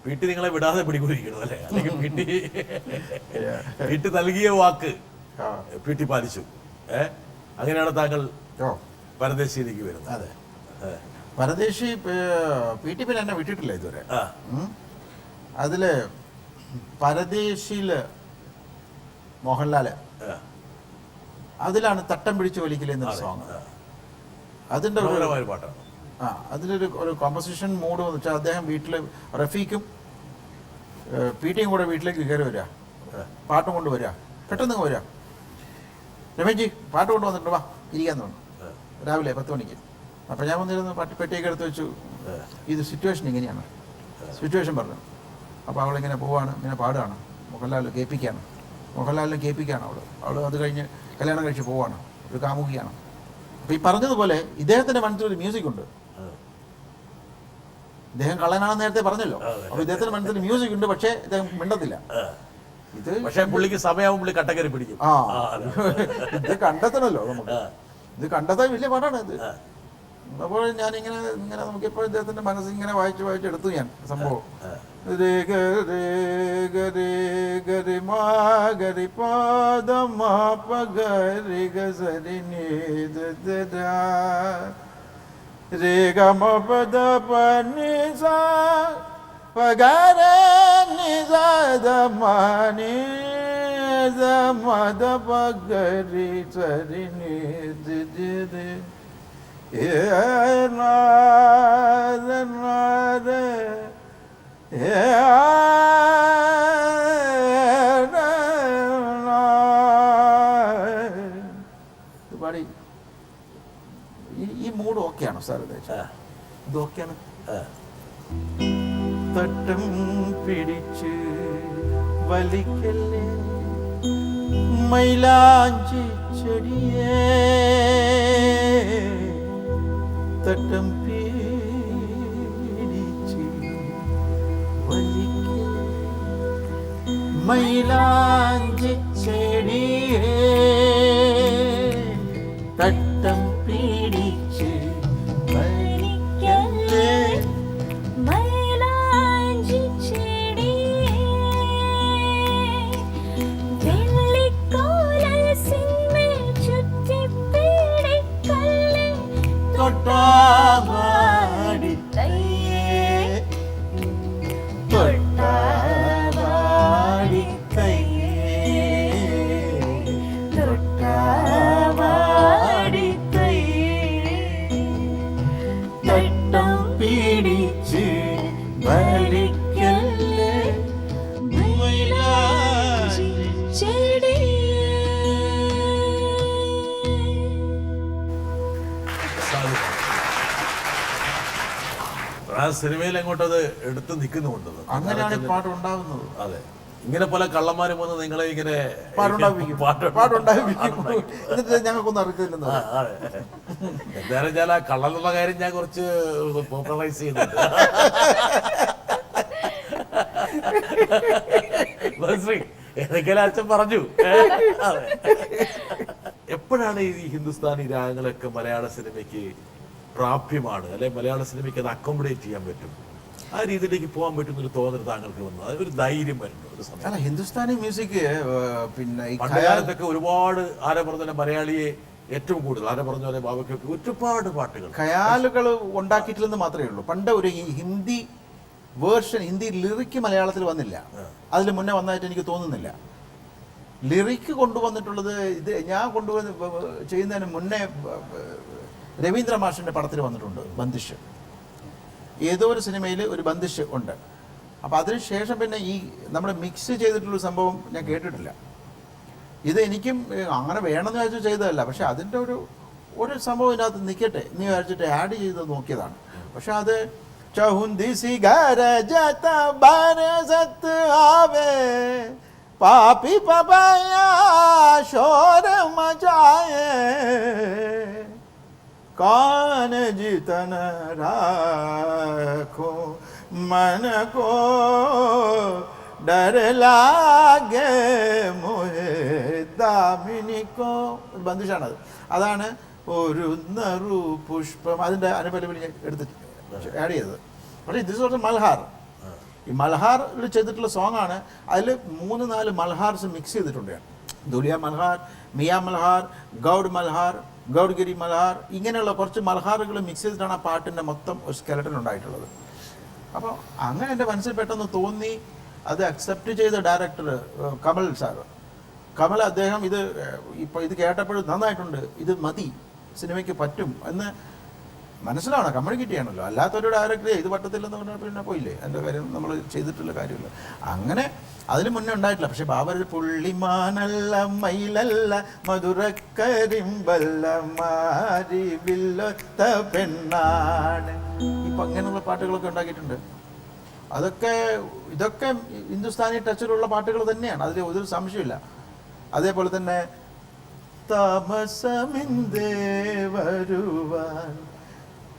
വീട്ടിൽ നിങ്ങളെ വിടാതെ പിടികൂടിയിരിക്കുന്നു അല്ലേ? അല്ലെങ്കിൽ വീട്ടിൽ നൽകിയ വാക്ക് വീട്ടിൽ പാലിച്ചു. അങ്ങനെയാണ് താങ്കൾ പരദേശിയിലേക്ക് വരുന്നത്. അതെ, പരദേശി പി.ടി. പിന്നെ എന്നെ വിട്ടിട്ടില്ല ഇതുവരെ. അതിൽ പരദേശിയിൽ മോഹൻലാല് അതിലാണ് തട്ടം പിടിച്ച് വലിക്കലെന്നൊരു സോങ്. അതിൻ്റെ ഒരു പാട്ടാണ്. അതിലൊരു കോമ്പസിഷൻ മൂഡ് എന്ന് വെച്ചാൽ അദ്ദേഹം വീട്ടിൽ റഫീഖും പി.ടിയും കൂടെ വീട്ടിലേക്ക് കയറി വരിക, പാട്ടും കൊണ്ട് വരിക, പെട്ടെന്ന് വരിക. രമേശ് പാട്ട് കൊണ്ടുവന്നിട്ട് വാ ഇരിക്കാൻ തോന്നുന്നു രാവിലെ 10 മണിക്ക്. അപ്പം ഞാൻ വന്നിരുന്നു പെട്ടിയൊക്കെ എടുത്ത് വെച്ചു. ഇത് സിറ്റുവേഷൻ ഇങ്ങനെയാണ്, സിറ്റുവേഷൻ പറഞ്ഞു. അപ്പോൾ അവളിങ്ങനെ പോവാണ്, ഇങ്ങനെ പാടുകയാണ്. മോഹൻലാൽ കേൾപ്പിക്കുകയാണ് അവൾ അത് കഴിഞ്ഞ് കല്യാണം കഴിച്ച് പോവാണ്, ഒരു കാമുകിയാണ്. അപ്പോൾ ഈ പറഞ്ഞതുപോലെ ഇദ്ദേഹത്തിൻ്റെ മനസ്സിലൊരു മ്യൂസിക് ഉണ്ട്. ഇദ്ദേഹം കള്ളനാണെന്ന് നേരത്തെ പറഞ്ഞല്ലോ. അപ്പോൾ ഇദ്ദേഹത്തിൻ്റെ മനസ്സിൽ മ്യൂസിക് ഉണ്ട്, പക്ഷേ ഇദ്ദേഹം മിണ്ടത്തില്ല. ഇത് പക്ഷേ പുള്ളിക്ക് സമയമാകും, പുള്ളി കട്ടക്കരി പിടിക്കും. ഇത് കണ്ടെത്തണമല്ലോ നമുക്ക്. ഇത് കണ്ടെത്താൻ വലിയ പാടാണ് ഇത്. അപ്പോൾ ഞാനിങ്ങനെ നമുക്കിപ്പോൾ ഇദ്ദേഹത്തിൻ്റെ മനസ്സ് ഇങ്ങനെ വായിച്ചെടുത്തു ഞാൻ സംഭവം. രേ ഗരി ഗരി മാ ഗരി പാദ മാ പ ഗരി ഗ സരി നി ദ ദ ദ രേ ഗ മ പ ദ പ നി സ പ ഗ ര നി സ ദ മ നി ദ മ ദ പ ഗരി സരി നി ദ ദ ദ പാടി. ഈ മൂഡ് ഓക്കെയാണോ സാർ? ഇത് ഓക്കെയാണ്. തട്ടം പിടിച്ച് വലിക്കല്ലേ മൈലാഞ്ചി ചെടിയേ, തട്ടം പിടിച്ച് വലിക്കല്ലേ മൈലാഞ്ചി ചെടിയേ, തട്ടം പിടിച്ച് വലിക്കല്ലേ മൈലാഞ്ചി ചെടിയേ, വെള്ളിക്കോലസിന്മേൽ ചുറ്റിപ്പിടിക്കല്ലേ തൊട്ടാവാടി കയ്യേ, തൊട്ടാവാടി കയ്യേ, തൊട്ടാവാടി കയ്യേ, തട്ടം പിടിച്ച് വലിക്കല്ലേ മൈലാഞ്ചി ചെടിയേ. ആ സിനിമയിൽ അങ്ങോട്ടത് എടുത്ത് നിൽക്കുന്നുണ്ട്. അങ്ങനെയാണ് ഈ പാട്ട് ഉണ്ടാകുന്നത്. അതെ, ഇങ്ങനെ പല കള്ളന്മാരും വന്ന് നിങ്ങളെ ഇങ്ങനെ പാട്ടുണ്ടാവിക്കും. എന്നിട്ട് ഞങ്ങൾക്കൊന്നും അറിയില്ലെന്ന്. എന്തായാലും ഞാൻ ആ കള്ളനുള്ള കാര്യം ഞാൻ കുറച്ച് പോപ്പുലറൈസ് ചെയ്യുന്നുണ്ട്. മനസ്സിലായി, ഏതൊക്കെയാലും അച്ഛൻ പറഞ്ഞു. അതെ. എപ്പോഴാണ് ഈ ഹിന്ദുസ്ഥാനി രാഗങ്ങളൊക്കെ മലയാള സിനിമയ്ക്ക് പ്രാപ്യമാണ്, അല്ലെ മലയാള സിനിമയ്ക്ക് അത് അക്കോമഡേറ്റ് ചെയ്യാൻ പറ്റും, ആ രീതിയിലേക്ക് പോകാൻ പറ്റുന്ന ഒരു തോന്നൽ താങ്കൾക്ക് വന്നു, അതൊരു ധൈര്യം വരുന്നു ഒരു സമയം? അല്ല, ഹിന്ദുസ്ഥാനി മ്യൂസിക് പിന്നെ ഈ പണ്ട് കാലത്തൊക്കെ ഒരുപാട് ആരെ പറഞ്ഞ മലയാളിയെ ഏറ്റവും കൂടുതൽ ആരെ പറഞ്ഞ പോലെ ബാബയ്ക്കൊക്കെ ഒരുപാട് പാട്ടുകൾ ഖയാലുകൾ ഉണ്ടാക്കിയിട്ടില്ലെന്ന് മാത്രമേ ഉള്ളൂ. പണ്ട് ഒരു ഹിന്ദി വേർഷൻ, ഹിന്ദി ലിറിക്ക് മലയാളത്തിൽ വന്നില്ല, അതിൽ മുന്നേ വന്നതായിട്ട് എനിക്ക് തോന്നുന്നില്ല. ലിറിക്ക് കൊണ്ടുവന്നിട്ടുള്ളത് ഇത് ഞാൻ കൊണ്ടുവന്ന് ചെയ്യുന്നതിന് മുന്നേ രവീന്ദ്ര മാഷിൻ്റെ പടത്തിൽ വന്നിട്ടുണ്ട് ബന്ദിഷ്. ഏതോ ഒരു സിനിമയിൽ ഒരു ബന്ദിഷ് ഉണ്ട്. അപ്പോൾ അതിനുശേഷം പിന്നെ ഈ നമ്മുടെ മിക്സ് ചെയ്തിട്ടുള്ള സംഭവം ഞാൻ കേട്ടിട്ടില്ല. ഇത് എനിക്കും അങ്ങനെ വേണമെന്ന് വിചാരിച്ചു ചെയ്തതല്ല, പക്ഷെ അതിൻ്റെ ഒരു സംഭവം ഇതിനകത്ത് നിൽക്കട്ടെ എന്ന് വിചാരിച്ചിട്ട് ആഡ് ചെയ്ത് നോക്കിയതാണ്. പക്ഷെ അത് ചഹുന്തി സിഗാരജത ബരസത്ത് ആവേ പാപി പപായ ശോര മചായേ कान जितन राखो मन को डर लागे मोहे दामिनी को ബന്ദിഷാണത്. അതാണ് ഒരു നറു പുഷ്പം, അതിൻ്റെ അനുപല്ലവി ഞാൻ എടുത്തിട്ട് ആഡ് ചെയ്തത്. പക്ഷേ ദിസ് വാസ് മൽഹാർ. ഈ മൽഹാറിൽ ചെയ്തിട്ടുള്ള സോങ്ങാണ്. അതിൽ 3-4 മൽഹാർസ് മിക്സ് ചെയ്തിട്ടുണ്ട്. ദുലിയ മൽഹാർ, മിയ മൽഹാർ, ഗൗഡ് മൽഹാർ, ഗൗഡ്ഗിരി മൽഹാർ, ഇങ്ങനെയുള്ള കുറച്ച് മൽഹാറുകൾ മിക്സ് ചെയ്തിട്ടാണ് ആ പാട്ടിൻ്റെ മൊത്തം ഒരു സ്കെലട്ടൻ ഉണ്ടായിട്ടുള്ളത്. അപ്പോൾ അങ്ങനെ എൻ്റെ മനസ്സിൽ പെട്ടെന്ന് തോന്നി. അത് അക്സെപ്റ്റ് ചെയ്ത ഡയറക്ടർ കമൽ സാറ്, കമൽ അദ്ദേഹം ഇത് കേട്ടപ്പോഴും നന്നായിട്ടുണ്ട്, ഇത് മതി, സിനിമയ്ക്ക് പറ്റും എന്ന് മനസ്സിലാണ്, കമ്മ്യൂണിക്കേറ്റ് ചെയ്യണമല്ലോ. അല്ലാത്തൊരു ഡയറക്ടർ ഇത് പറ്റത്തില്ലെന്ന് പറഞ്ഞാൽ പിന്നെ പോയില്ലേ, എൻ്റെ കാര്യം നമ്മൾ ചെയ്തിട്ടുള്ള കാര്യമില്ല. അങ്ങനെ അതിന് മുന്നേ ഉണ്ടായിട്ടില്ല. പക്ഷെ ബാബർ പുള്ളിമാനല്ല മയിലല്ല മധുരക്കരിമ്പല്ല മാരി വില്ലൊത്ത പെണ്ണാണ്, ഇപ്പം അങ്ങനെയുള്ള പാട്ടുകളൊക്കെ ഉണ്ടാക്കിയിട്ടുണ്ട്. ഇതൊക്കെ ഹിന്ദുസ്ഥാനി ടച്ചിലുള്ള പാട്ടുകൾ തന്നെയാണ്, അതിൽ ഒരു സംശയമില്ല. അതേപോലെ തന്നെ താമസമിന്തേ വരുവാൻ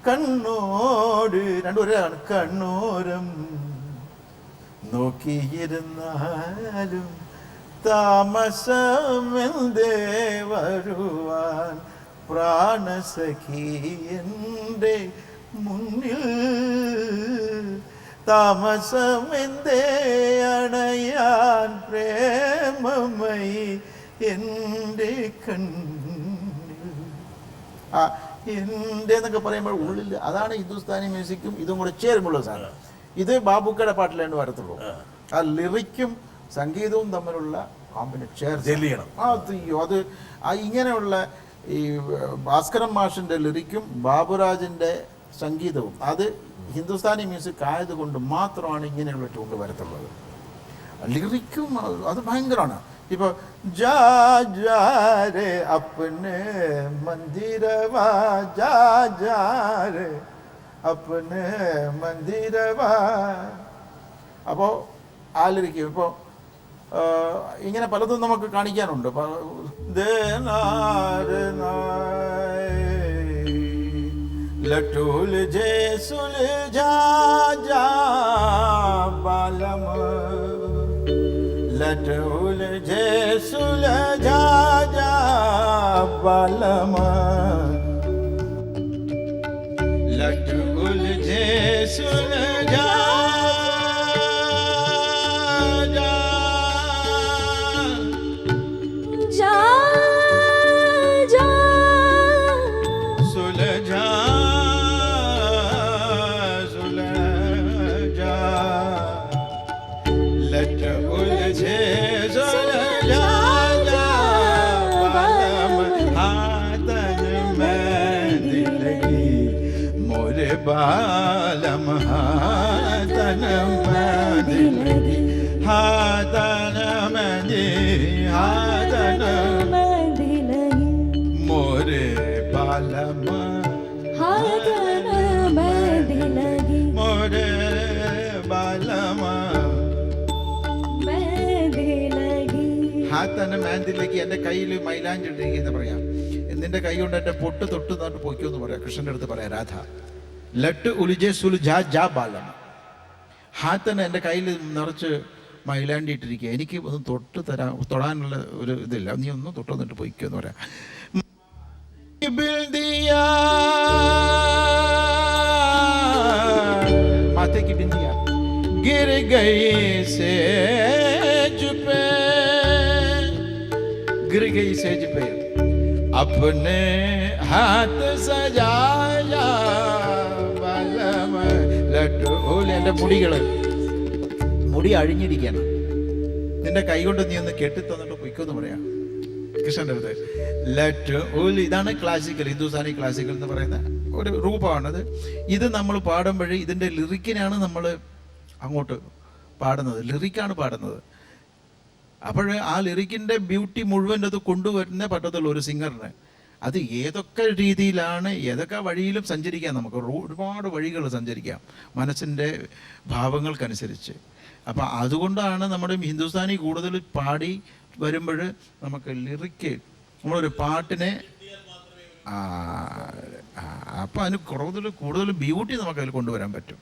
കണ്ണോട്, രണ്ടുപേരാണ്, കണ്ണോരം നോക്കിയിരുന്നാലും താമസമെന്തേ വരുവാൻ പ്രാണസഖി എൻ്റെ മുന്നിൽ താമസമെന്തേ അണയാൻ പ്രേമമയി എൻ്റെ കണ്ണിൽ. എൻ്റെ എന്നൊക്കെ പറയുമ്പോൾ ഉള്ളിൽ അതാണ് ഹിന്ദുസ്ഥാനി മ്യൂസിക്കും ഇതും കൂടെ ചേരുമ്പോൾ സാധനം. ഇത് ബാബുക്കയുടെ പാട്ടിലാണ് വരത്തുള്ളൂ. ആ ലിറിക്കും സംഗീതവും തമ്മിലുള്ള കോമ്പിനേഷൻ അത് ഇങ്ങനെയുള്ള ഈ ഭാസ്കരൻ മാഷിൻ്റെ ലിറിക്കും ബാബുരാജിൻ്റെ സംഗീതവും അത് ഹിന്ദുസ്ഥാനി മ്യൂസിക് ആയതുകൊണ്ട് മാത്രമാണ് ഇങ്ങനെയുള്ള ട്യൂൺ വരത്തുള്ളത്. ലിറിക്കും അത് ഭയങ്കരമാണ്. ഇപ്പോൾ ജാ ജാ രേ അപ്നെ മന്ദിരവാ ജാ ജാ രേ അപ്നെ മന്ദിരവാ. അപ്പോൾ ആ ലിറിക്കും ഇപ്പോൾ ഇങ്ങനെ പലതും നമുക്ക് കാണിക്കാനുണ്ട്. ലട്ടൂൽ ജേ സുൽജാ ജാ ബാലം ലട്ടൂൽ ജേ സുൽജാ ജാ ബാലം ലട്ടൂൽ ജേ സുൽജാ बालम हातन मदी हातन मदी हातन मोरे बालम हातन मदी मोरे बालम ഹാത്തന മാന്തിലേക്ക് എൻ്റെ കയ്യിൽ മൈലാഞ്ചി ഇട്ടിരിക്കുന്ന പറയാം. നിന്റെ കൈ കൊണ്ട് എൻ്റെ പൊട്ട് തൊട്ട് തൊട്ട് പൊയ്ക്കുമെന്ന് പറയാം. കൃഷ്ണൻ്റെ അടുത്ത് പറയാം, രാധ ലട്ട് ഉലിജെ സുൽജാ ജാ ബാലം. ഹാത്തന എൻ്റെ കയ്യിൽ നിറച്ച് മൈലാണ്ടി ഇട്ടിരിക്കുക, എനിക്ക് ഒന്ന് തൊടാനുള്ള ഒരു ഇതില്ല, നീ ഒന്ന് തൊട്ട് വന്നിട്ട് പോയിക്കോ എന്ന് പറയാം. മാത്തേക്ക് ബിന്ദിയ गिर गई सेज पे, गिर गई सेज पे, अपने हाथ सजाया बलम लटोले. എൻ്റെ മുടി അഴിഞ്ഞിരിക്കുകയാണ്, നിന്റെ കൈ കൊണ്ട് നീ ഒന്ന് കെട്ടിത്തന്നിട്ട് പൊയ്ക്കോന്ന് പറയാം കൃഷ്ണൻ്റെ അടുത്ത്. ലറ്റ് ഓലി, ഇതാണ് ക്ലാസിക്കൽ, ഹിന്ദുസ്ഥാനി ക്ലാസിക്കൽ എന്ന് പറയുന്ന ഒരു രൂപമാണത്. ഇത് നമ്മൾ പാടുമ്പോഴേ ഇതിൻ്റെ ലിറിക്കിനാണ് നമ്മൾ അങ്ങോട്ട് പാടുന്നത്, ലിറിക്കാണ് പാടുന്നത്. അപ്പോൾ ആ ലിറിക്കിൻ്റെ ബ്യൂട്ടി മുഴുവൻ അത് കൊണ്ടുവരുന്നേ പറ്റത്തുള്ളൂ ഒരു സിംഗറിന്. അത് ഏതൊക്കെ രീതിയിലാണ്, ഏതൊക്കെ വഴിയിലും സഞ്ചരിക്കാം, നമുക്ക് ഒരുപാട് വഴികൾ സഞ്ചരിക്കാം മനസ്സിൻ്റെ ഭാവങ്ങൾക്കനുസരിച്ച്. അപ്പം അതുകൊണ്ടാണ് നമ്മുടെ ഹിന്ദുസ്ഥാനി കൂടുതൽ പാടി വരുമ്പോൾ നമുക്ക് ലിറിക്ക്, നമ്മളൊരു പാട്ടിനെ അപ്പം അതിന് കൂടുതൽ ബ്യൂട്ടി നമുക്കതിൽ കൊണ്ടുവരാൻ പറ്റും.